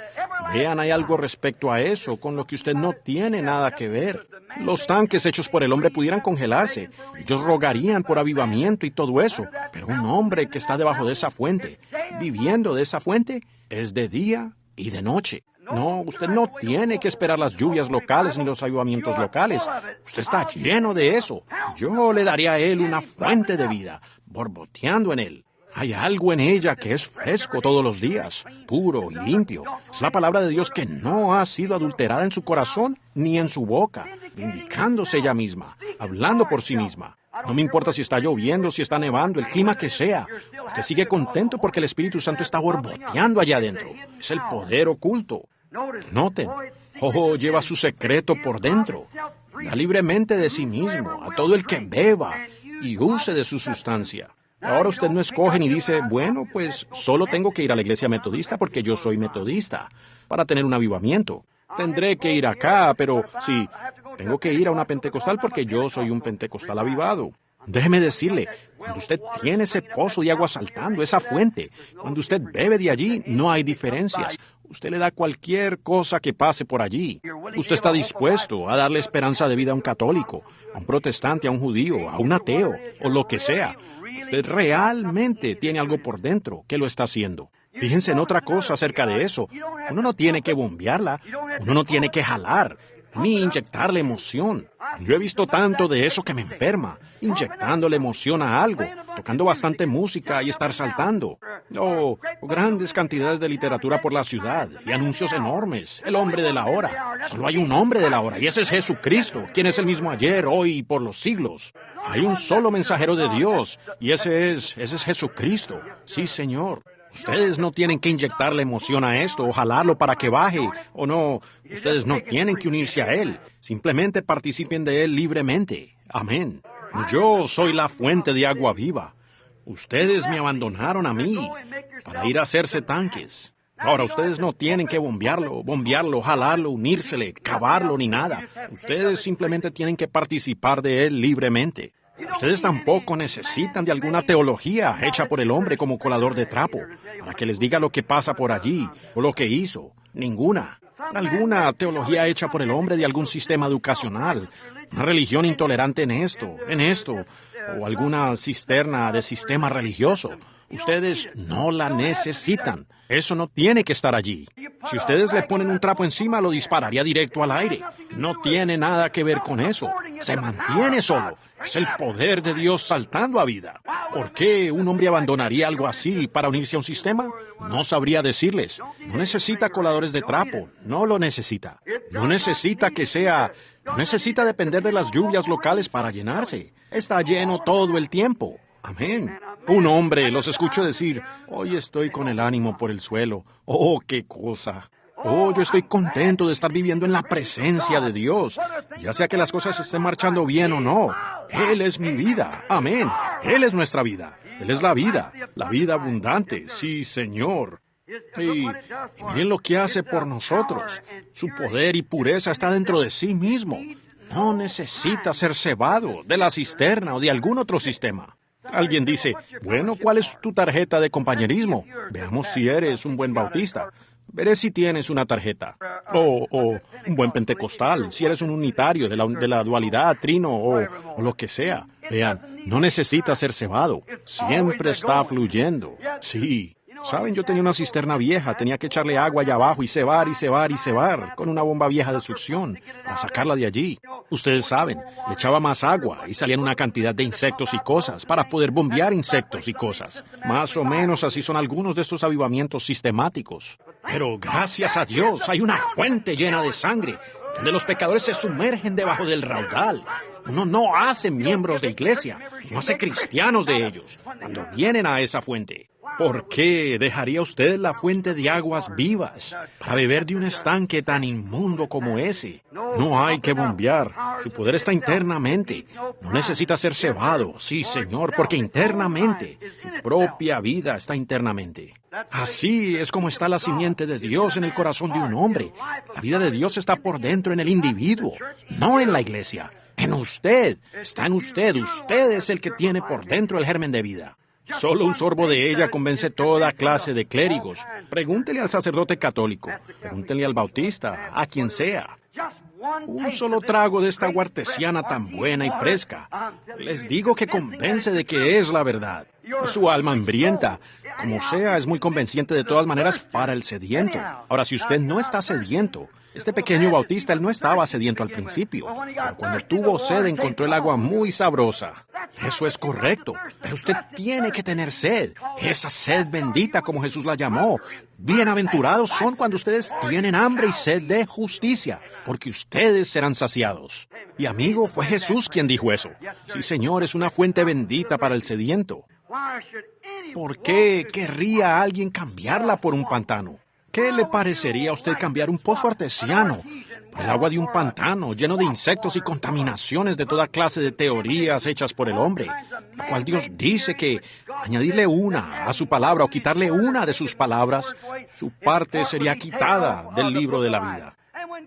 Vean, hay algo respecto a eso, con lo que usted no tiene nada que ver. Los tanques hechos por el hombre pudieran congelarse. Ellos rogarían por avivamiento y todo eso. Pero un hombre que está debajo de esa fuente, viviendo de esa fuente, es de día y de noche. No, usted no tiene que esperar las lluvias locales ni los avivamientos locales. Usted está lleno de eso. Yo le daré a él una fuente de vida, borboteando en él. Hay algo en ella que es fresco todos los días, puro y limpio. Es la palabra de Dios que no ha sido adulterada en su corazón ni en su boca, vindicándose ella misma, hablando por sí misma. No me importa si está lloviendo, si está nevando, el clima que sea. Usted sigue contento porque el Espíritu Santo está borboteando allá adentro. Es el poder oculto. Noten, lleva su secreto por dentro. Da libremente de sí mismo a todo el que beba y use de su sustancia. Ahora usted no escoge ni dice, bueno, pues solo tengo que ir a la iglesia metodista porque yo soy metodista para tener un avivamiento. Tendré que ir acá, pero sí, tengo que ir a una pentecostal porque yo soy un pentecostal avivado. Déjeme decirle, cuando usted tiene ese pozo de agua saltando, esa fuente, cuando usted bebe de allí, no hay diferencias. Usted le da cualquier cosa que pase por allí. Usted está dispuesto a darle esperanza de vida a un católico, a un protestante, a un judío, a un ateo, o lo que sea. Usted realmente tiene algo por dentro que lo está haciendo. Fíjense en otra cosa acerca de eso. Uno no tiene que bombearla, uno no tiene que jalar. ni inyectarle emoción. Yo he visto tanto de eso que me enferma, inyectándole emoción a algo, tocando bastante música y estar saltando. O grandes cantidades de literatura por la ciudad y anuncios enormes. El hombre de la hora. Solo hay un hombre de la hora y ese es Jesucristo, quien es el mismo ayer, hoy y por los siglos. Hay un solo mensajero de Dios y ese es Jesucristo. Sí, Señor. Ustedes no tienen que inyectarle emoción a esto o jalarlo para que baje, o no. Ustedes no tienen que unirse a Él. Simplemente participen de Él libremente. Amén. Yo soy la fuente de agua viva. Ustedes me abandonaron a mí para ir a hacerse tanques. Ahora, ustedes no tienen que bombearlo, jalarlo, unírsele, cavarlo ni nada. Ustedes simplemente tienen que participar de Él libremente. Ustedes tampoco necesitan de alguna teología hecha por el hombre como colador de trapo, para que les diga lo que pasa por allí, o lo que hizo. Ninguna. Alguna teología hecha por el hombre de algún sistema educacional, una religión intolerante en esto, o alguna cisterna de sistema religioso. Ustedes no la necesitan. Eso no tiene que estar allí. Si ustedes le ponen un trapo encima, lo dispararía directo al aire. No tiene nada que ver con eso. Se mantiene solo. Es el poder de Dios saltando a vida. ¿Por qué un hombre abandonaría algo así para unirse a un sistema? No sabría decirles. No necesita coladores de trapo. No lo necesita. No necesita no necesita depender de las lluvias locales para llenarse. Está lleno todo el tiempo. Amén. Un hombre, los escucho decir, hoy estoy con el ánimo por el suelo. Oh, qué cosa. Oh, yo estoy contento de estar viviendo en la presencia de Dios, ya sea que las cosas estén marchando bien o no. Él es mi vida. Amén. Él es nuestra vida. Él es la vida abundante. Sí, Señor. Y miren lo que hace por nosotros. Su poder y pureza está dentro de sí mismo. No necesita ser cebado de la cisterna o de algún otro sistema. Alguien dice, bueno, ¿cuál es tu tarjeta de compañerismo? Veamos si eres un buen bautista. Veré si tienes una tarjeta. O un buen pentecostal, si eres un unitario de la dualidad, trino o lo que sea. Vean, no necesita ser cebado. Siempre está fluyendo. Sí. Saben, yo tenía una cisterna vieja, tenía que echarle agua allá abajo y cebar con una bomba vieja de succión para sacarla de allí. Ustedes saben, le echaba más agua y salían una cantidad de insectos y cosas para poder bombear insectos y cosas. Más o menos así son algunos de estos avivamientos sistemáticos. Pero gracias a Dios hay una fuente llena de sangre donde los pecadores se sumergen debajo del raudal. Uno no hace miembros de iglesia, no hace cristianos de ellos cuando vienen a esa fuente. ¿Por qué dejaría usted la fuente de aguas vivas para beber de un estanque tan inmundo como ese? No hay que bombear. Su poder está internamente. No necesita ser cebado. Sí, Señor, porque internamente, su propia vida está internamente. Así es como está la simiente de Dios en el corazón de un hombre. La vida de Dios está por dentro en el individuo, no en la iglesia. En usted. Está en usted. Usted es el que tiene por dentro el germen de vida. Solo un sorbo de ella convence toda clase de clérigos. Pregúntele al sacerdote católico, pregúntele al bautista, a quien sea. Un solo trago de esta agua artesiana tan buena y fresca. Les digo que convence de que es la verdad. Su alma hambrienta, como sea, es muy convenciente de todas maneras para el sediento. Ahora, si usted no está sediento, este pequeño bautista, él no estaba sediento al principio, pero cuando tuvo sed encontró el agua muy sabrosa. Eso es correcto, pero usted tiene que tener sed, esa sed bendita como Jesús la llamó. Bienaventurados son cuando ustedes tienen hambre y sed de justicia, porque ustedes serán saciados. Y amigo, fue Jesús quien dijo eso. Sí, Señor, es una fuente bendita para el sediento. ¿Por qué querría alguien cambiarla por un pantano? ¿Qué le parecería a usted cambiar un pozo artesiano por el agua de un pantano lleno de insectos y contaminaciones de toda clase de teorías hechas por el hombre, la cual Dios dice que añadirle una a su palabra o quitarle una de sus palabras, su parte sería quitada del libro de la vida?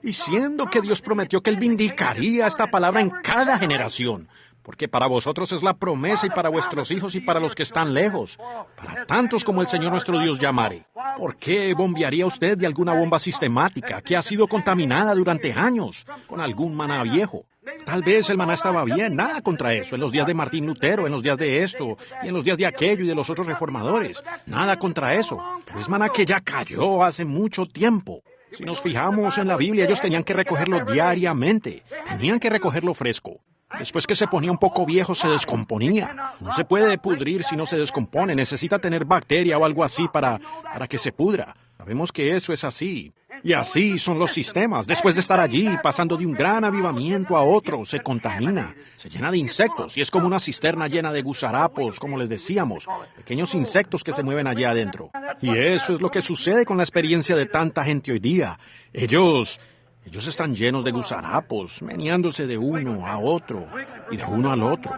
Y siendo que Dios prometió que Él vindicaría esta palabra en cada generación, porque para vosotros es la promesa y para vuestros hijos y para los que están lejos, para tantos como el Señor nuestro Dios llamare. ¿Por qué bombearía usted de alguna bomba sistemática que ha sido contaminada durante años con algún maná viejo? Tal vez el maná estaba bien, nada contra eso, en los días de Martín Lutero, en los días de esto, y en los días de aquello y de los otros reformadores. Nada contra eso, pero es maná que ya cayó hace mucho tiempo. Si nos fijamos en la Biblia, ellos tenían que recogerlo diariamente. Tenían que recogerlo fresco. Después que se ponía un poco viejo, se descomponía. No se puede pudrir si no se descompone. Necesita tener bacteria o algo así para que se pudra. Sabemos que eso es así. Y así son los sistemas. Después de estar allí, pasando de un gran avivamiento a otro, se contamina, se llena de insectos y es como una cisterna llena de gusarapos, como les decíamos, pequeños insectos que se mueven allá adentro. Y eso es lo que sucede con la experiencia de tanta gente hoy día. Ellos están llenos de gusarapos, meneándose de uno a otro y de uno al otro,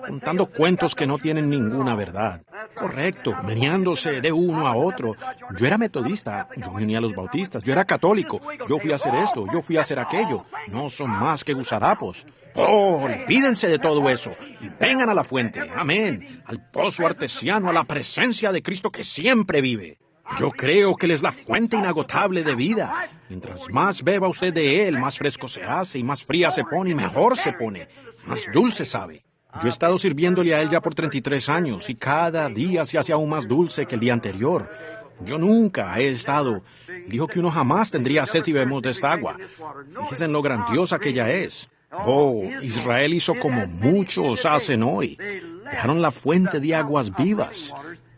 contando cuentos que no tienen ninguna verdad. Correcto, meneándose de uno a otro. Yo era metodista, yo me uní a los bautistas, yo era católico, yo fui a hacer esto, yo fui a hacer aquello. No son más que gusarapos. Oh, olvídense de todo eso y vengan a la fuente, amén, al pozo artesiano, a la presencia de Cristo que siempre vive. Yo creo que Él es la fuente inagotable de vida. Mientras más beba usted de Él, más fresco se hace y más fría se pone y mejor se pone. Más dulce sabe. Yo he estado sirviéndole a Él ya por 33 años y cada día se hace aún más dulce que el día anterior. Yo nunca he estado. Dijo que uno jamás tendría sed si bebemos de esta agua. Fíjese en lo grandiosa que ella es. Oh, Israel hizo como muchos hacen hoy. Dejaron la fuente de aguas vivas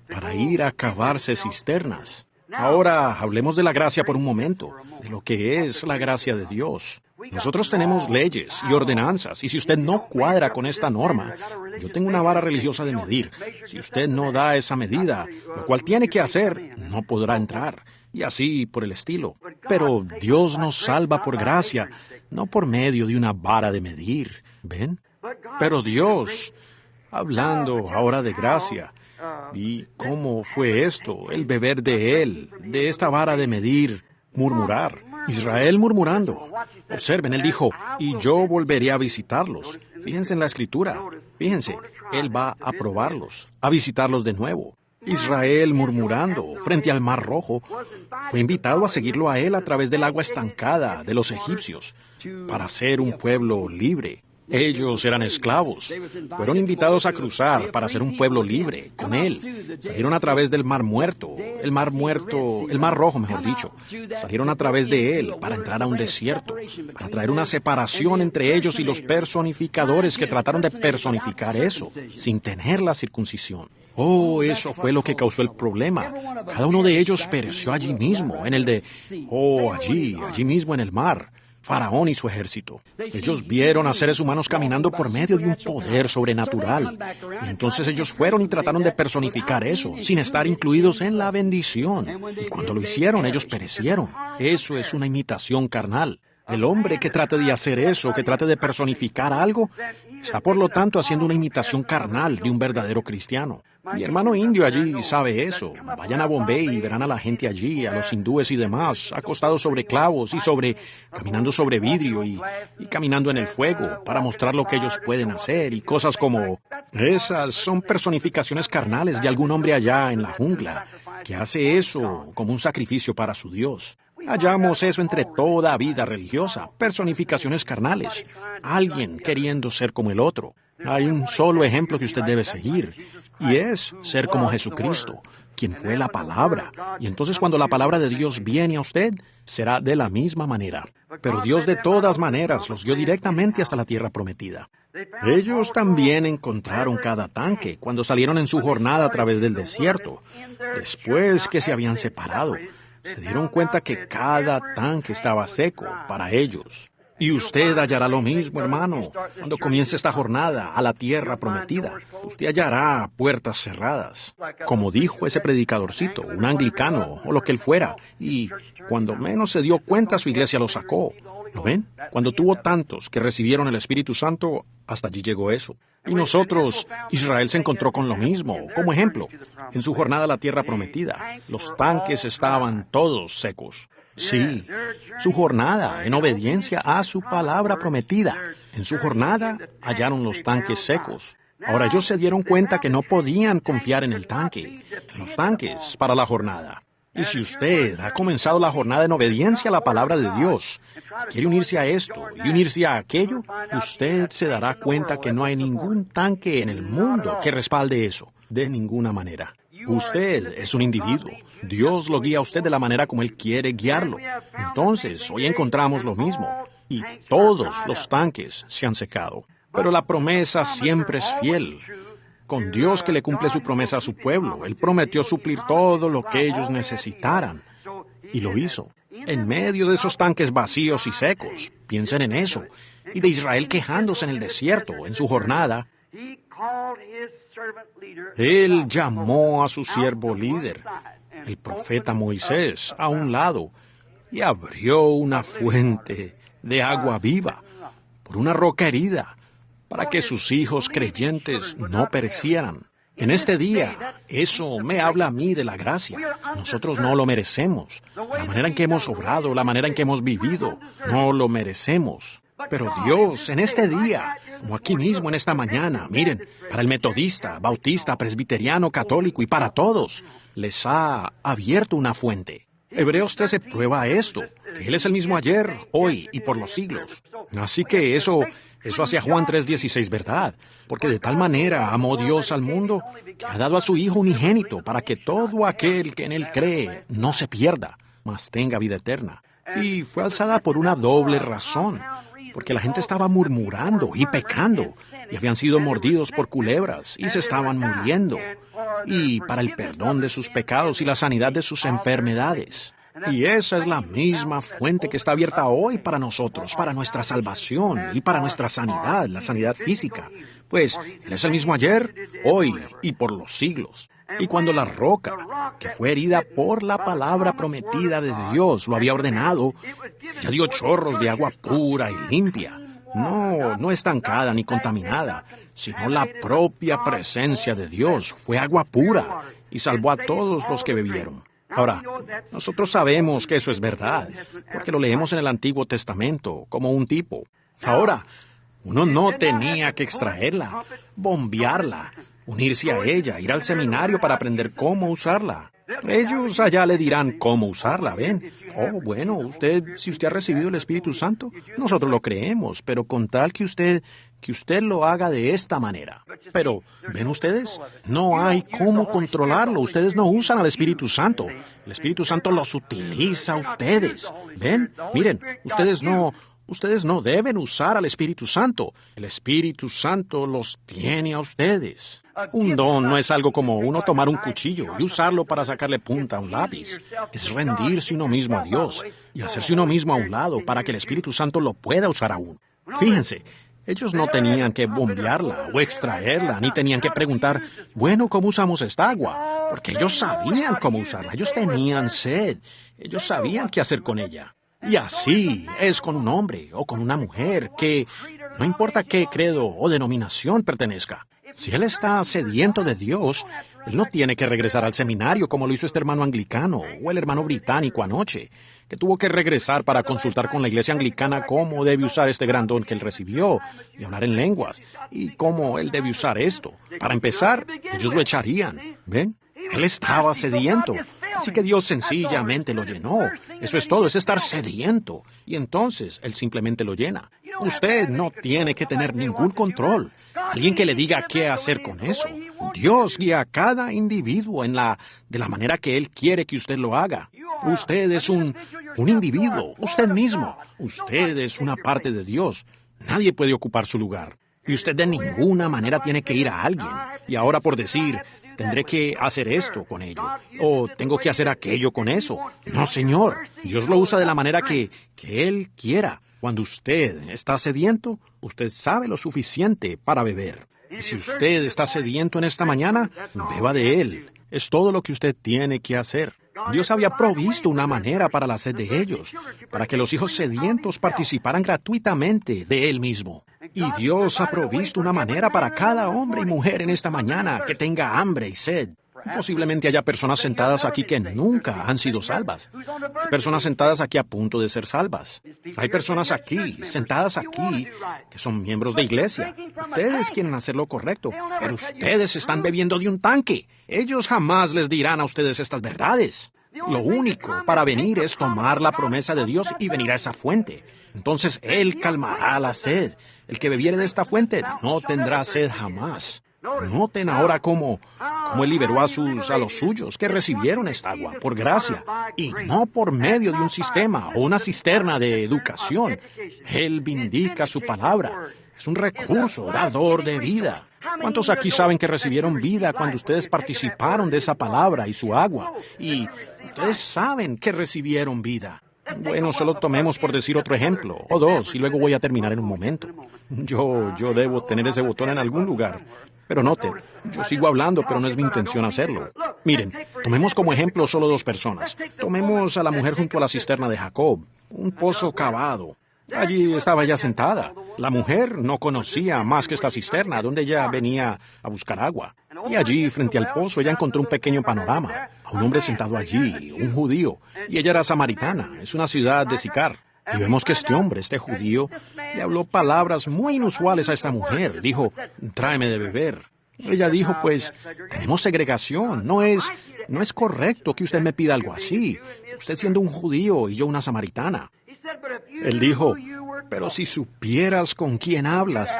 para ir a cavarse cisternas. Ahora hablemos de la gracia por un momento, de lo que es la gracia de Dios. Nosotros tenemos leyes y ordenanzas, y si usted no cuadra con esta norma, yo tengo una vara religiosa de medir. Si usted no da esa medida, lo cual tiene que hacer, no podrá entrar, y así por el estilo. Pero Dios nos salva por gracia, no por medio de una vara de medir, ¿ven? Pero Dios, hablando ahora de gracia, ¿y cómo fue esto? El beber de Él, de esta vara de medir, murmurar. Israel murmurando. Observen, Él dijo, y yo volveré a visitarlos. Fíjense en la Escritura. Fíjense, Él va a probarlos, a visitarlos de nuevo. Israel murmurando frente al Mar Rojo. Fue invitado a seguirlo a Él a través del agua estancada de los egipcios para ser un pueblo libre. Ellos eran esclavos. Fueron invitados a cruzar para ser un pueblo libre con Él. Salieron a través del Mar Muerto, el Mar Rojo, mejor dicho. Salieron a través de Él para entrar a un desierto, para traer una separación entre ellos y los personificadores que trataron de personificar eso, sin tener la circuncisión. Oh, eso fue lo que causó el problema. Cada uno de ellos pereció allí mismo, allí mismo en el mar. Faraón y su ejército. Ellos vieron a seres humanos caminando por medio de un poder sobrenatural. Y entonces ellos fueron y trataron de personificar eso, sin estar incluidos en la bendición. Y cuando lo hicieron, ellos perecieron. Eso es una imitación carnal. El hombre que trate de hacer eso, que trate de personificar algo, está por lo tanto haciendo una imitación carnal de un verdadero cristiano. Mi hermano indio allí sabe eso. Vayan a Bombay y verán a la gente allí, a los hindúes y demás, acostados sobre clavos y caminando sobre vidrio y caminando en el fuego para mostrar lo que ellos pueden hacer y cosas como... Esas son personificaciones carnales de algún hombre allá en la jungla que hace eso como un sacrificio para su Dios. Hallamos eso entre toda vida religiosa, personificaciones carnales, alguien queriendo ser como el otro. Hay un solo ejemplo que usted debe seguir, y es ser como Jesucristo, quien fue la palabra. Y entonces cuando la palabra de Dios viene a usted, será de la misma manera. Pero Dios de todas maneras los guió directamente hasta la tierra prometida. Ellos también encontraron cada tanque cuando salieron en su jornada a través del desierto, después que se habían separado. Se dieron cuenta que cada tanque estaba seco para ellos. Y usted hallará lo mismo, hermano, cuando comience esta jornada a la tierra prometida. Usted hallará puertas cerradas. Como dijo ese predicadorcito, un anglicano o lo que él fuera, y cuando menos se dio cuenta su iglesia lo sacó. ¿Lo ven? Cuando tuvo tantos que recibieron el Espíritu Santo, hasta allí llegó eso. Y nosotros, Israel se encontró con lo mismo. Como ejemplo, en su jornada a la tierra prometida, los tanques estaban todos secos. Sí, su jornada en obediencia a su palabra prometida. En su jornada hallaron los tanques secos. Ahora ellos se dieron cuenta que no podían confiar en el tanque, en los tanques para la jornada. Y si usted ha comenzado la jornada en obediencia a la palabra de Dios, quiere unirse a esto y unirse a aquello, usted se dará cuenta que no hay ningún tanque en el mundo que respalde eso, de ninguna manera. Usted es un individuo. Dios lo guía a usted de la manera como Él quiere guiarlo. Entonces, hoy encontramos lo mismo. Y todos los tanques se han secado. Pero la promesa siempre es fiel. Con Dios que le cumple su promesa a su pueblo, Él prometió suplir todo lo que ellos necesitaran. Y lo hizo. En medio de esos tanques vacíos y secos, piensen en eso. Y de Israel quejándose en el desierto, en su jornada, Él llamó a su siervo líder, el profeta Moisés, a un lado y abrió una fuente de agua viva por una roca herida para que sus hijos creyentes no perecieran. En este día, eso me habla a mí de la gracia. Nosotros no lo merecemos. La manera en que hemos obrado, la manera en que hemos vivido, no lo merecemos. Pero Dios, en este día, como aquí mismo en esta mañana, miren, para el metodista, bautista, presbiteriano, católico y para todos, les ha abierto una fuente. Hebreos 13 prueba esto, que Él es el mismo ayer, hoy y por los siglos. Así que eso hacia Juan 3:16, ¿verdad? Porque de tal manera amó Dios al mundo que ha dado a su Hijo unigénito para que todo aquel que en Él cree no se pierda, mas tenga vida eterna. Y fue alzada por una doble razón, porque la gente estaba murmurando y pecando, y habían sido mordidos por culebras, y se estaban muriendo, y para el perdón de sus pecados y la sanidad de sus enfermedades. Y esa es la misma fuente que está abierta hoy para nosotros, para nuestra salvación y para nuestra sanidad, la sanidad física. Pues Él es el mismo ayer, hoy y por los siglos. Y cuando la roca, que fue herida por la palabra prometida de Dios, lo había ordenado, ya dio chorros de agua pura y limpia. No estancada ni contaminada, sino la propia presencia de Dios. Fue agua pura y salvó a todos los que bebieron. Ahora, nosotros sabemos que eso es verdad, porque lo leemos en el Antiguo Testamento como un tipo. Ahora, uno no tenía que extraerla, bombearla, unirse a ella, ir al seminario para aprender cómo usarla. Ellos allá le dirán cómo usarla, ¿ven? Oh, bueno, si usted ha recibido el Espíritu Santo, nosotros lo creemos, pero con tal que usted lo haga de esta manera. Pero, ¿ven ustedes? No hay cómo controlarlo. Ustedes no usan al Espíritu Santo. El Espíritu Santo los utiliza a ustedes. ¿Ven? Miren, ustedes no deben usar al Espíritu Santo. El Espíritu Santo los tiene a ustedes. Un don no es algo como uno tomar un cuchillo y usarlo para sacarle punta a un lápiz. Es rendirse uno mismo a Dios y hacerse uno mismo a un lado para que el Espíritu Santo lo pueda usar aún. Fíjense, ellos no tenían que bombearla o extraerla, ni tenían que preguntar, bueno, ¿cómo usamos esta agua? Porque ellos sabían cómo usarla, ellos tenían sed, ellos sabían qué hacer con ella. Y así es con un hombre o con una mujer que, no importa qué credo o denominación pertenezca, si él está sediento de Dios, él no tiene que regresar al seminario como lo hizo este hermano anglicano o el hermano británico anoche, que tuvo que regresar para consultar con la iglesia anglicana cómo debe usar este gran don que él recibió, de hablar en lenguas, y cómo él debe usar esto. Para empezar, ellos lo echarían, ¿ven? Él estaba sediento, así que Dios sencillamente lo llenó. Eso es todo, es estar sediento, y entonces Él simplemente lo llena. Usted no tiene que tener ningún control. Alguien que le diga qué hacer con eso. Dios guía a cada individuo de la manera que Él quiere que usted lo haga. Usted es un individuo, usted mismo. Usted es una parte de Dios. Nadie puede ocupar su lugar. Y usted de ninguna manera tiene que ir a alguien. Y ahora por decir, tendré que hacer esto con ello, o tengo que hacer aquello con eso. No, Señor. Dios lo usa de la manera que Él quiera. Cuando usted está sediento, usted sabe lo suficiente para beber. Y si usted está sediento en esta mañana, beba de Él. Es todo lo que usted tiene que hacer. Dios había provisto una manera para la sed de ellos, para que los hijos sedientos participaran gratuitamente de Él mismo. Y Dios ha provisto una manera para cada hombre y mujer en esta mañana que tenga hambre y sed. Posiblemente haya personas sentadas aquí que nunca han sido salvas. Hay personas sentadas aquí a punto de ser salvas. Hay personas aquí, sentadas aquí, que son miembros de iglesia. Ustedes quieren hacer lo correcto, pero ustedes están bebiendo de un tanque. Ellos jamás les dirán a ustedes estas verdades. Lo único para venir es tomar la promesa de Dios y venir a esa fuente. Entonces Él calmará la sed. El que bebiere de esta fuente no tendrá sed jamás. Noten ahora cómo cómo Él liberó a los suyos que recibieron esta agua por gracia y no por medio de un sistema o una cisterna de educación. Él vindica su palabra. Es un recurso dador de vida. ¿Cuántos aquí saben que recibieron vida cuando ustedes participaron de esa palabra y su agua? Y ustedes saben que recibieron vida. Bueno, solo tomemos por decir otro ejemplo, o dos, y luego voy a terminar en un momento. Yo debo tener ese botón en algún lugar. Pero noten, yo sigo hablando, pero no es mi intención hacerlo. Miren, tomemos como ejemplo solo dos personas. Tomemos a la mujer junto a la cisterna de Jacob, un pozo cavado. Allí estaba ella sentada. La mujer no conocía más que esta cisterna, donde ella venía a buscar agua. Y allí, frente al pozo, ella encontró un pequeño panorama. A un hombre sentado allí, un judío. Y ella era samaritana, es una ciudad de Sicar. Y vemos que este hombre, este judío, le habló palabras muy inusuales a esta mujer. Dijo, tráeme de beber. Ella dijo, pues, tenemos segregación. No es correcto que usted me pida algo así. Usted siendo un judío y yo una samaritana. Él dijo, pero si supieras con quién hablas,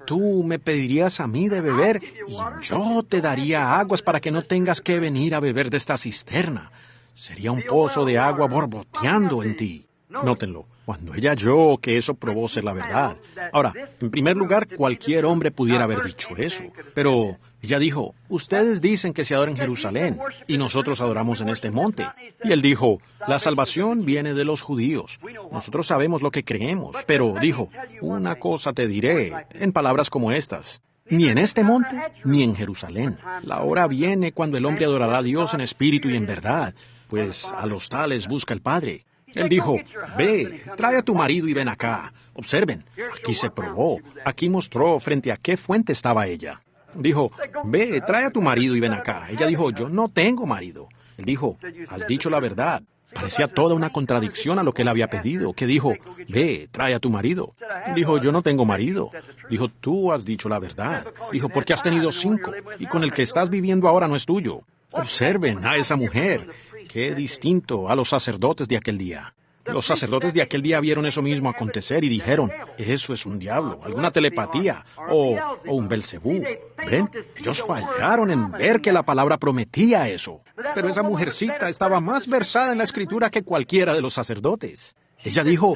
tú me pedirías a mí de beber y yo te daría aguas para que no tengas que venir a beber de esta cisterna. Sería un pozo de agua borboteando en ti. Nótenlo, cuando ella halló que eso probó ser la verdad. Ahora, en primer lugar, cualquier hombre pudiera haber dicho eso, pero ella dijo, ustedes dicen que se adora en Jerusalén y nosotros adoramos en este monte. Y él dijo, la salvación viene de los judíos. Nosotros sabemos lo que creemos, pero dijo, una cosa te diré, en palabras como estas. Ni en este monte, ni en Jerusalén. La hora viene cuando el hombre adorará a Dios en espíritu y en verdad, pues a los tales busca el Padre. Él dijo, ve, trae a tu marido y ven acá. Observen, aquí se probó, aquí mostró frente a qué fuente estaba ella. Dijo, ve, trae a tu marido y ven acá. Ella dijo, yo no tengo marido. Él dijo, has dicho la verdad. Parecía toda una contradicción a lo que él había pedido, que dijo, ve, trae a tu marido. Dijo, yo no tengo marido. Dijo, tú has dicho la verdad. Dijo, porque has tenido 5, y con el que estás viviendo ahora no es tuyo. Observen a esa mujer. Qué distinto a los sacerdotes de aquel día. Los sacerdotes de aquel día vieron eso mismo acontecer y dijeron, eso es un diablo, alguna telepatía o un Belcebú. ¿Ven? Ellos fallaron en ver que la palabra prometía eso. Pero esa mujercita estaba más versada en la escritura que cualquiera de los sacerdotes. Ella dijo,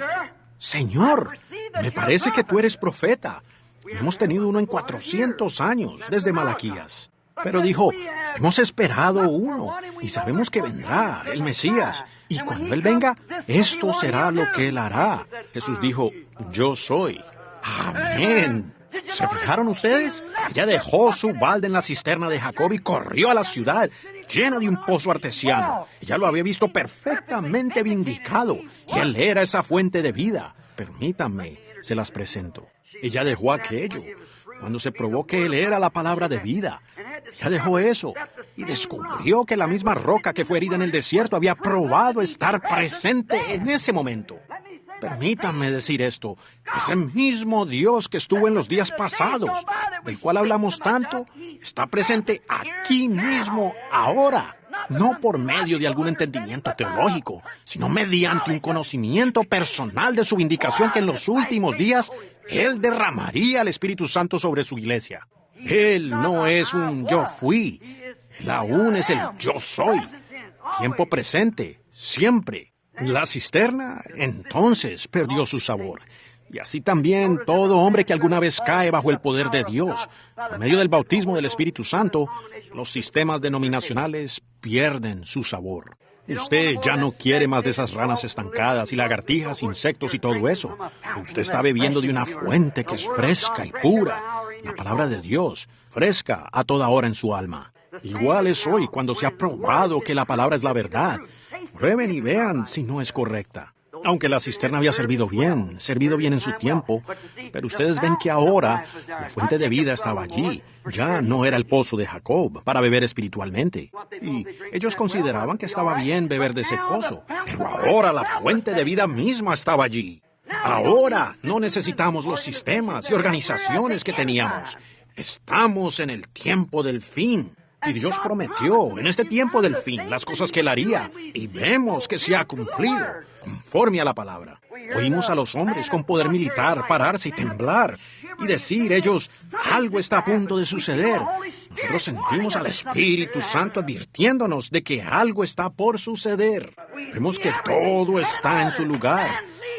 Señor, me parece que tú eres profeta. Hemos tenido uno en 400 años, desde Malaquías. Pero dijo, hemos esperado uno y sabemos que vendrá el Mesías. Y cuando Él venga, esto será lo que Él hará. Jesús dijo, yo soy. Amén. ¿Se fijaron ustedes? Ella dejó su balde en la cisterna de Jacob y corrió a la ciudad llena de un pozo artesiano. Ella lo había visto perfectamente vindicado y Él era esa fuente de vida. Permítanme, se las presento. Ella dejó aquello cuando se probó que Él era la palabra de vida. Ella dejó eso y descubrió que la misma roca que fue herida en el desierto había probado estar presente en ese momento. Permítanme decir esto, ese mismo Dios que estuvo en los días pasados, del cual hablamos tanto, está presente aquí mismo, ahora. No por medio de algún entendimiento teológico, sino mediante un conocimiento personal de su vindicación que en los últimos días Él derramaría el Espíritu Santo sobre su iglesia. Él no es un yo fui, Él aún es el yo soy. Tiempo presente, siempre. La cisterna, entonces, perdió su sabor. Y así también todo hombre que alguna vez cae bajo el poder de Dios, por medio del bautismo del Espíritu Santo, los sistemas denominacionales pierden su sabor. Usted ya no quiere más de esas ranas estancadas y lagartijas, insectos y todo eso. Usted está bebiendo de una fuente que es fresca y pura, la palabra de Dios, fresca a toda hora en su alma. Igual es hoy cuando se ha probado que la palabra es la verdad. Prueben y vean si no es correcta. Aunque la cisterna había servido bien en su tiempo, pero ustedes ven que ahora la fuente de vida estaba allí. Ya no era el pozo de Jacob para beber espiritualmente. Y ellos consideraban que estaba bien beber de ese pozo, pero ahora la fuente de vida misma estaba allí. Ahora no necesitamos los sistemas y organizaciones que teníamos. Estamos en el tiempo del fin. Y Dios prometió en este tiempo del fin las cosas que Él haría, y vemos que se ha cumplido conforme a la palabra. Oímos a los hombres con poder militar pararse y temblar y decir ellos, algo está a punto de suceder. Nosotros sentimos al Espíritu Santo advirtiéndonos de que algo está por suceder. Vemos que todo está en su lugar.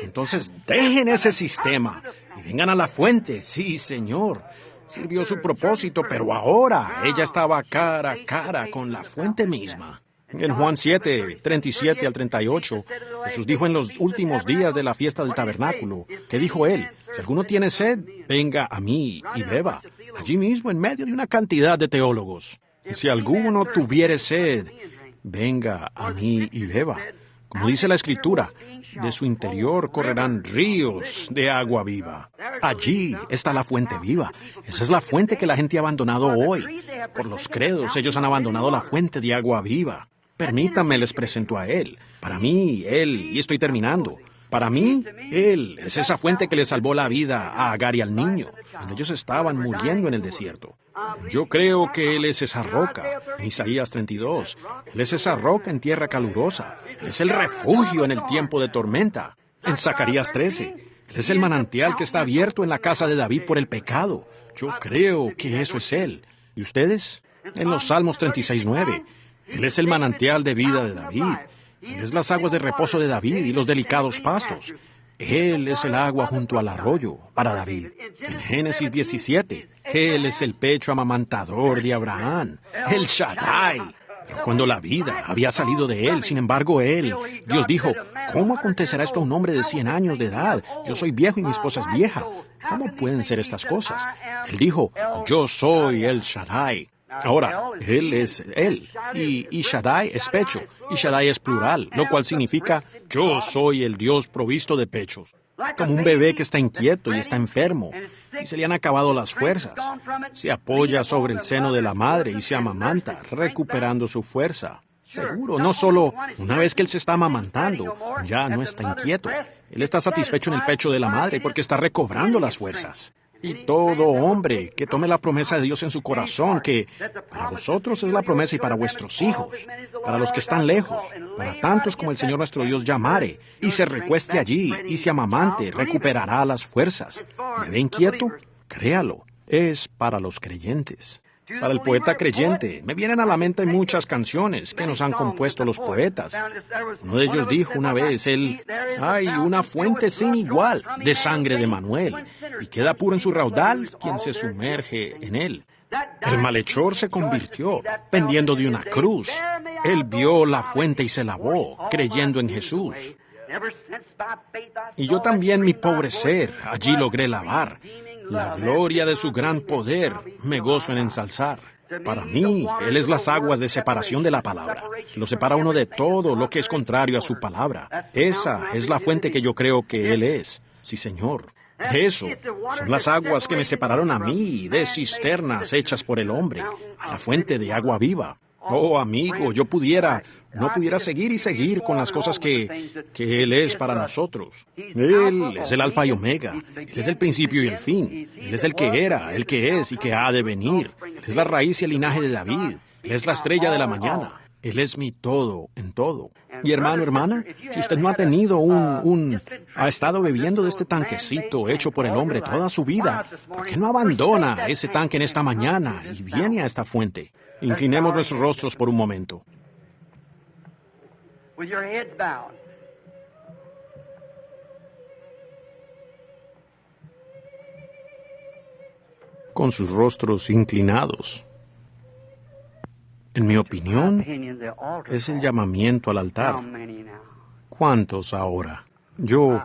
Entonces dejen ese sistema y vengan a la fuente. Sí, Señor. Sirvió su propósito, pero ahora ella estaba cara a cara con la fuente misma. En Juan 7, 37 al 38, Jesús dijo en los últimos días de la fiesta del tabernáculo, ¿qué dijo él? Si alguno tiene sed, venga a mí y beba. Allí mismo, en medio de una cantidad de teólogos. Si alguno tuviere sed, venga a mí y beba. Como dice la Escritura, de su interior correrán ríos de agua viva. Allí está la fuente viva. Esa es la fuente que la gente ha abandonado hoy. Por los credos, ellos han abandonado la fuente de agua viva. Permítanme, les presento a Él. Para mí, Él, y estoy terminando. Para mí, Él es esa fuente que le salvó la vida a Agar y al niño, cuando ellos estaban muriendo en el desierto. Yo creo que Él es esa roca, en Isaías 32. Él es esa roca en tierra calurosa. Él es el refugio en el tiempo de tormenta. En Zacarías 13, Él es el manantial que está abierto en la casa de David por el pecado. Yo creo que eso es Él. ¿Y ustedes? En los Salmos 36:9, Él es el manantial de vida de David. Él es las aguas de reposo de David y los delicados pastos. Él es el agua junto al arroyo para David. En Génesis 17, Él es el pecho amamantador de Abraham, el Shaddai. Pero cuando la vida había salido de él, sin embargo, Dios dijo, ¿cómo acontecerá esto a un hombre de 100 años de edad? Yo soy viejo y mi esposa es vieja. ¿Cómo pueden ser estas cosas? Él dijo, yo soy el Shaddai. Ahora, Él es Él, y Shaddai es pecho, y Shaddai es plural, lo cual significa, yo soy el Dios provisto de pechos. Como un bebé que está inquieto y está enfermo, y se le han acabado las fuerzas. Se apoya sobre el seno de la madre y se amamanta, recuperando su fuerza. Seguro, no solo una vez que él se está amamantando, ya no está inquieto. Él está satisfecho en el pecho de la madre porque está recobrando las fuerzas. Y todo hombre que tome la promesa de Dios en su corazón, que para vosotros es la promesa y para vuestros hijos, para los que están lejos, para tantos como el Señor nuestro Dios llamare, y se recueste allí y se amamante, recuperará las fuerzas. ¿Me ve inquieto? Créalo, es para los creyentes. Para el poeta creyente, me vienen a la mente muchas canciones que nos han compuesto los poetas. Uno de ellos dijo una vez, hay una fuente sin igual de sangre de Manuel, y queda puro en su raudal quien se sumerge en él. El malhechor se convirtió pendiendo de una cruz. Él vio la fuente y se lavó, creyendo en Jesús. Y yo también, mi pobre ser, allí logré lavar. La gloria de su gran poder me gozo en ensalzar. Para mí, Él es las aguas de separación de la palabra. Lo separa uno de todo lo que es contrario a su palabra. Esa es la fuente que yo creo que Él es. Sí, Señor. Eso son las aguas que me separaron a mí de cisternas hechas por el hombre, a la fuente de agua viva. Oh, amigo, no pudiera seguir y seguir con las cosas que Él es para nosotros. Él es el alfa y omega. Él es el principio y el fin. Él es el que era, el que es y que ha de venir. Él es la raíz y el linaje de David. Él es la estrella de la mañana. Él es mi todo en todo. Y hermano, hermana, si usted no ha tenido ha estado bebiendo de este tanquecito hecho por el hombre toda su vida, ¿por qué no abandona ese tanque en esta mañana y viene a esta fuente? Inclinemos nuestros rostros por un momento. Con sus rostros inclinados. En mi opinión, es el llamamiento al altar. ¿Cuántos ahora? Yo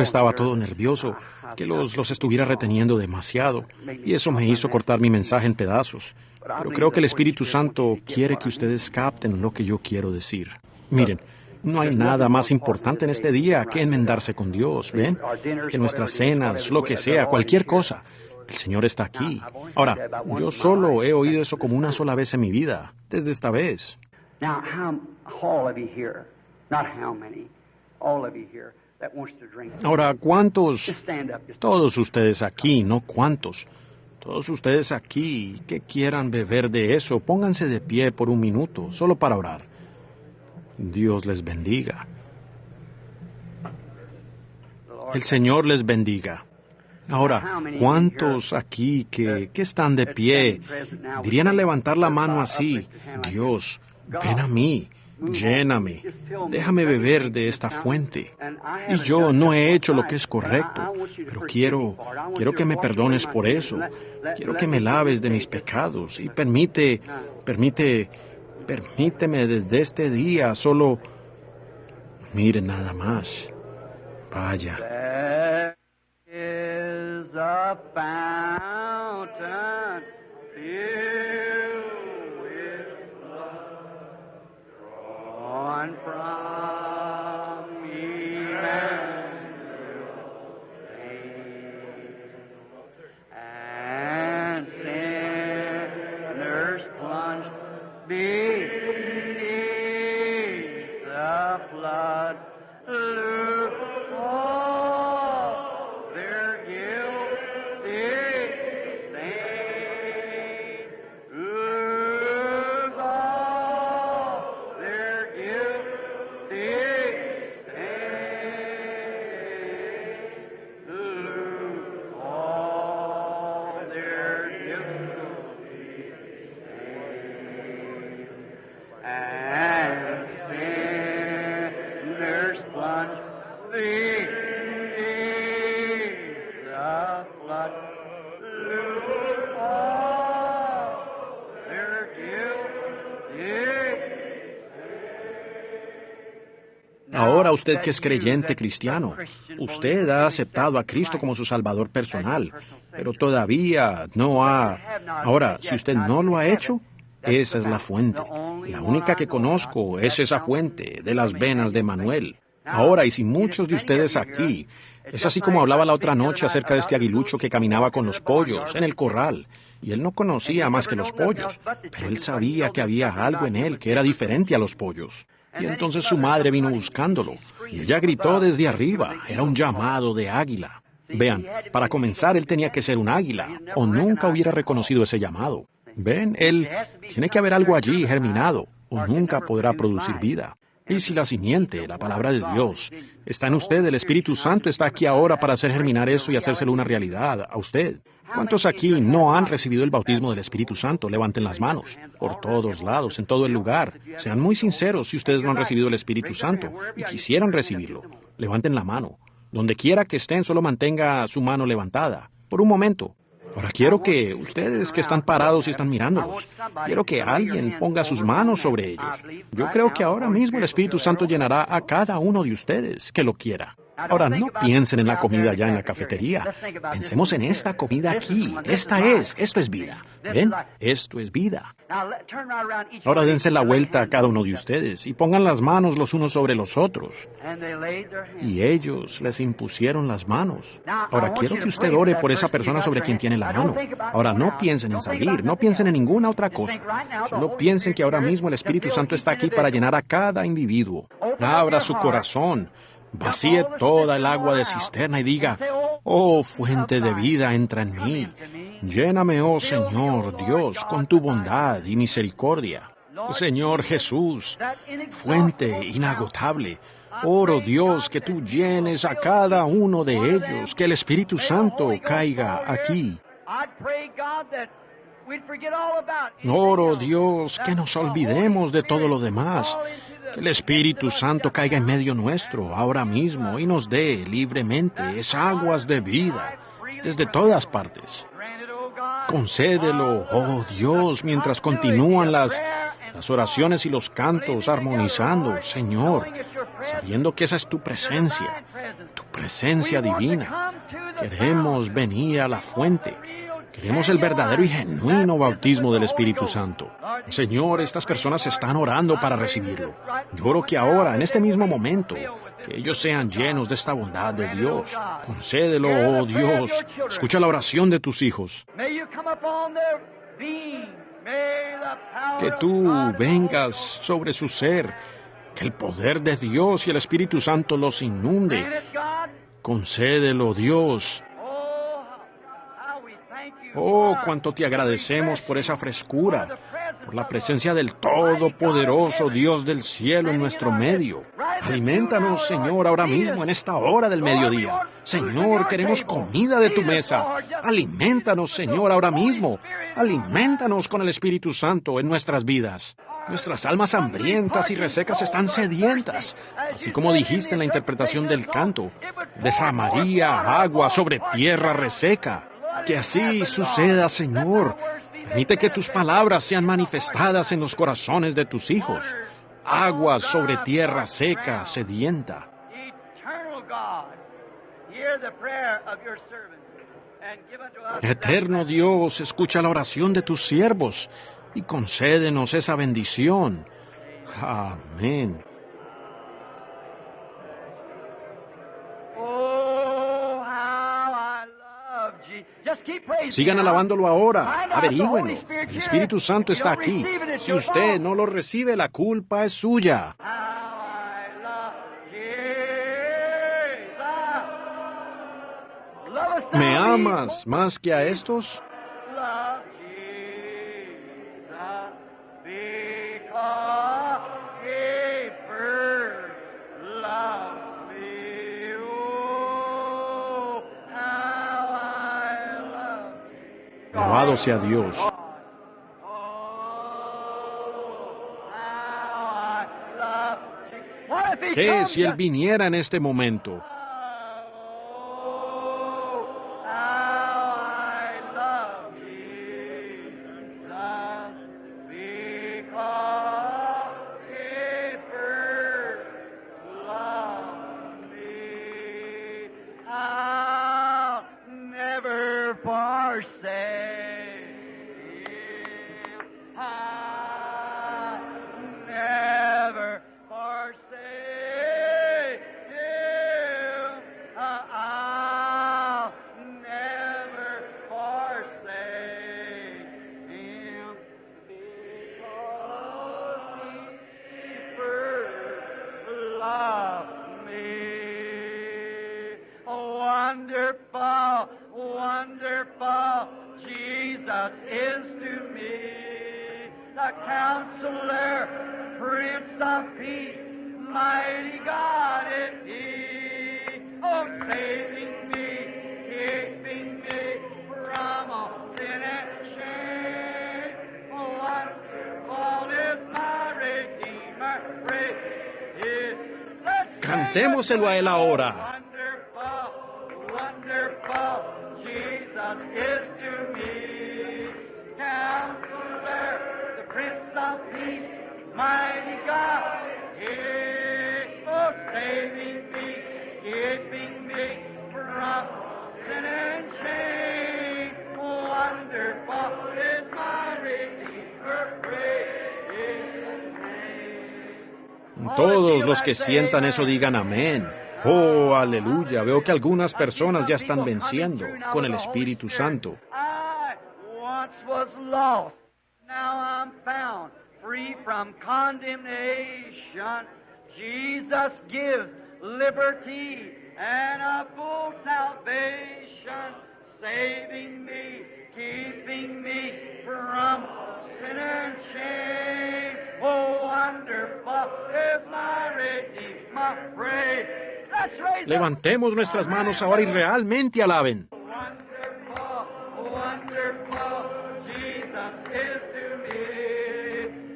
estaba todo nervioso, que los estuviera reteniendo demasiado, y eso me hizo cortar mi mensaje en pedazos. Pero creo que el Espíritu Santo quiere que ustedes capten lo que yo quiero decir. Miren, no hay nada más importante en este día que enmendarse con Dios, ¿ven? Que nuestras cenas, lo que sea, cualquier cosa. El Señor está aquí. Ahora, yo solo he oído eso como una sola vez en mi vida, desde esta vez. Ahora, ¿cuántos? Todos ustedes aquí, no cuántos. Todos ustedes aquí que quieran beber de eso, pónganse de pie por un minuto, solo para orar. Dios les bendiga. El Señor les bendiga. Ahora, ¿cuántos aquí que están de pie dirían al levantar la mano así: Dios, ven a mí, lléname, déjame beber de esta fuente? Y yo no he hecho lo que es correcto, pero quiero que me perdones por eso. Quiero que me laves de mis pecados y permíteme desde este día solo... Mire nada más. Vaya. There is a fountain filled with blood drawn from Emmanuel's veins, and sinners plunged beneath the flood. Look all their guilty stain. Look all their guilty stain. Look all their guilty stain. And sinners plunge beneath the flood. Look all their guilty. Ahora usted que es creyente cristiano, usted ha aceptado a Cristo como su Salvador personal, pero todavía no ha... Ahora, si usted no lo ha hecho, esa es la fuente. La única que conozco es esa fuente de las venas de Manuel. Ahora, y si muchos de ustedes aquí, es así como hablaba la otra noche acerca de este aguilucho que caminaba con los pollos en el corral, y él no conocía más que los pollos, pero él sabía que había algo en él que era diferente a los pollos. Y entonces su madre vino buscándolo, y ella gritó desde arriba, era un llamado de águila. Vean, para comenzar él tenía que ser un águila, o nunca hubiera reconocido ese llamado. Ven, él tiene que haber algo allí germinado, o nunca podrá producir vida. Y si la simiente, la palabra de Dios, está en usted, el Espíritu Santo está aquí ahora para hacer germinar eso y hacérselo una realidad a usted. ¿Cuántos aquí no han recibido el bautismo del Espíritu Santo? Levanten las manos. Por todos lados, en todo el lugar. Sean muy sinceros si ustedes no han recibido el Espíritu Santo y quisieran recibirlo. Levanten la mano. Donde quiera que estén, solo mantenga su mano levantada. Por un momento. Ahora quiero que ustedes que están parados y están mirándolos, quiero que alguien ponga sus manos sobre ellos. Yo creo que ahora mismo el Espíritu Santo llenará a cada uno de ustedes que lo quiera. Ahora, no piensen en la comida allá en la cafetería. Pensemos en esta comida aquí. Esto es vida. ¿Ven? Esto es vida. Ahora dense la vuelta a cada uno de ustedes y pongan las manos los unos sobre los otros. Y ellos les impusieron las manos. Ahora quiero que usted ore por esa persona sobre quien tiene la mano. Ahora no piensen en salir, no piensen en ninguna otra cosa. Solo piensen que ahora mismo el Espíritu Santo está aquí para llenar a cada individuo. Abra su corazón. Vacíe toda el agua de cisterna y diga: oh, fuente de vida, entra en mí. Lléname, oh Señor Dios, con tu bondad y misericordia. Señor Jesús, fuente inagotable, oro, Dios, que tú llenes a cada uno de ellos, que el Espíritu Santo caiga aquí. Oro, Dios, que nos olvidemos de todo lo demás, que el Espíritu Santo caiga en medio nuestro ahora mismo y nos dé libremente esas aguas de vida desde todas partes. Concédelo, oh Dios, mientras continúan las oraciones y los cantos armonizando, Señor, sabiendo que esa es tu presencia divina. Queremos venir a la fuente. Queremos el verdadero y genuino bautismo del Espíritu Santo. Señor, estas personas están orando para recibirlo. Yo oro que ahora, en este mismo momento, que ellos sean llenos de esta bondad de Dios. Concédelo, oh Dios. Escucha la oración de tus hijos. Que tú vengas sobre su ser. Que el poder de Dios y el Espíritu Santo los inunde. Concédelo, Dios. Oh, cuánto te agradecemos por esa frescura, por la presencia del Todopoderoso Dios del cielo en nuestro medio. Aliméntanos, Señor, ahora mismo, en esta hora del mediodía. Señor, queremos comida de tu mesa. Aliméntanos, Señor, ahora mismo. Aliméntanos con el Espíritu Santo en nuestras vidas. Nuestras almas hambrientas y resecas están sedientas. Así como dijiste en la interpretación del canto, derramaría agua sobre tierra reseca. Que así suceda, Señor. Permite que tus palabras sean manifestadas en los corazones de tus hijos. Agua sobre tierra seca, sedienta. Eterno Dios, escucha la oración de tus siervos y concédenos esa bendición. Amén. Sigan alabándolo ahora, averigüenlo. El Espíritu Santo está aquí. Si usted no lo recibe, la culpa es suya. ¿Me amas más que a estos? Alabado sea Dios. ¿Qué si Él viniera en este momento? Wonderful, wonderful, Jesus is to me, the Counselor, Prince of Peace, mighty God is He, oh, saving me, keeping me from all sin and shame, oh, wonderful is my Redeemer, praise His. Cantémoselo a Él ahora. Jesus is to me, Counselor, the Prince of Peace, mighty God, oh, saving me, keeping me from sin and shame. Wonderful is my Redeemer, praise His name. Todos los que sientan eso digan amén. Oh, aleluya. Veo que algunas personas ya están venciendo con el Espíritu Santo. I once was lost, now I'm found, free from condemnation. Jesus gives liberty and a full salvation, saving me, keeping me from sin and shame. Oh, wonderful is my Redeemer, praise. Levantemos nuestras manos ahora y realmente alaben. Wonderful, wonderful, Jesus is to me,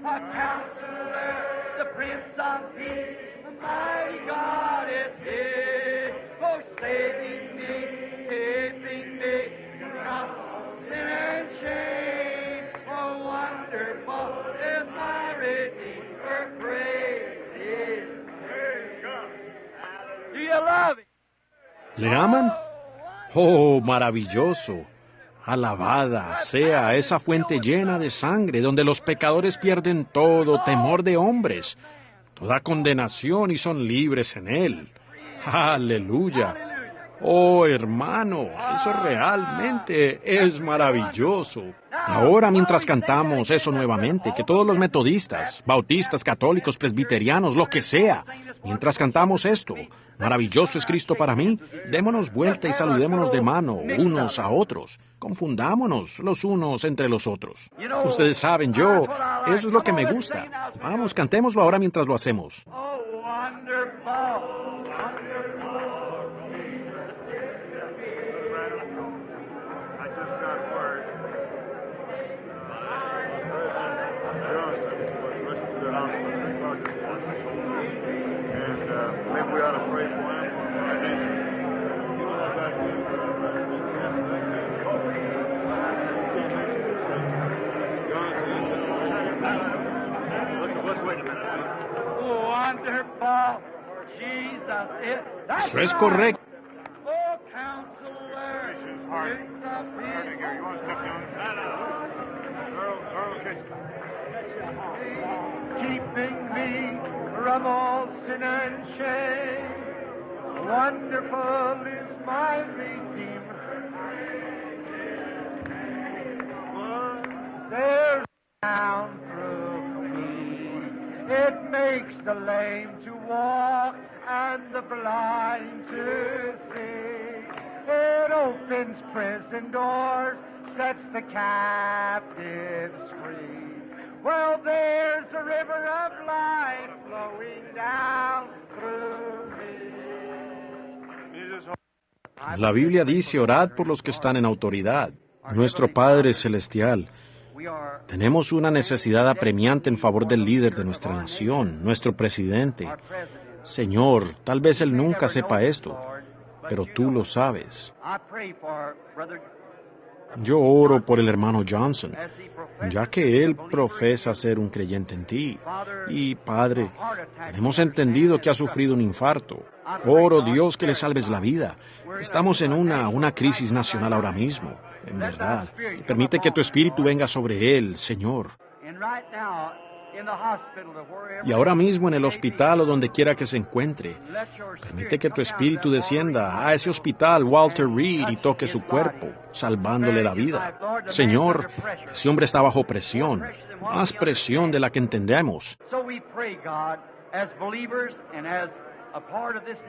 a Counselor, the Prince of Peace, the mighty God is He, oh, saving me, keeping me from sin and shame. Oh, wonderful is my Redeemer, praise His. Do you love Him? ¿Le aman? Oh, maravilloso. Alabada sea esa fuente llena de sangre, donde los pecadores pierden todo temor de hombres, toda condenación y son libres en Él. Aleluya. Oh, hermano, eso realmente es maravilloso. Ahora, mientras cantamos eso nuevamente, que todos los metodistas, bautistas, católicos, presbiterianos, lo que sea, mientras cantamos esto, maravilloso es Cristo para mí, démonos vuelta y saludémonos de mano unos a otros. Confundámonos los unos entre los otros. Ustedes saben, eso es lo que me gusta. Vamos, cantémoslo ahora mientras lo hacemos. Oh, wonderful. I just got word. Joseph was rushed to the hospital because of and maybe we ought to pray for him. And then, you know, I've got let's wait a minute. Wonderful. Jesus is. Eso es correcto. Oh, Counselor. Harding. Prince of Harding, Peace. you want to step down? Earl Kitchen. Keeping me from all sin and shame. Wonderful is my Redeemer. There's down through me. It makes the lame to walk and the blind to see. It opens prison doors, sets the captives free. Well, there's a river of life flowing down through me. La Biblia dice, orad por los que están en autoridad. Nuestro Padre Celestial, tenemos una necesidad apremiante en favor del líder de nuestra nación, nuestro presidente. Señor, tal vez él nunca sepa esto, pero tú lo sabes. Yo oro por el hermano Johnson, ya que él profesa ser un creyente en ti. Y, Padre, hemos entendido que ha sufrido un infarto. Oro, Dios, que le salves la vida. Estamos en una crisis nacional ahora mismo, en verdad. Y permite que tu espíritu venga sobre él, Señor. Y ahora mismo en el hospital o donde quiera que se encuentre, permite que tu espíritu descienda a ese hospital, Walter Reed, y toque su cuerpo, salvándole la vida. Señor, ese hombre está bajo presión, más presión de la que entendemos.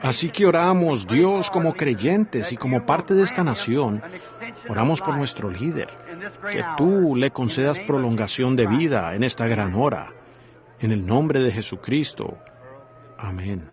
Así que oramos, Dios, como creyentes y como parte de esta nación, oramos por nuestro líder, que tú le concedas prolongación de vida en esta gran hora. En el nombre de Jesucristo. Amén.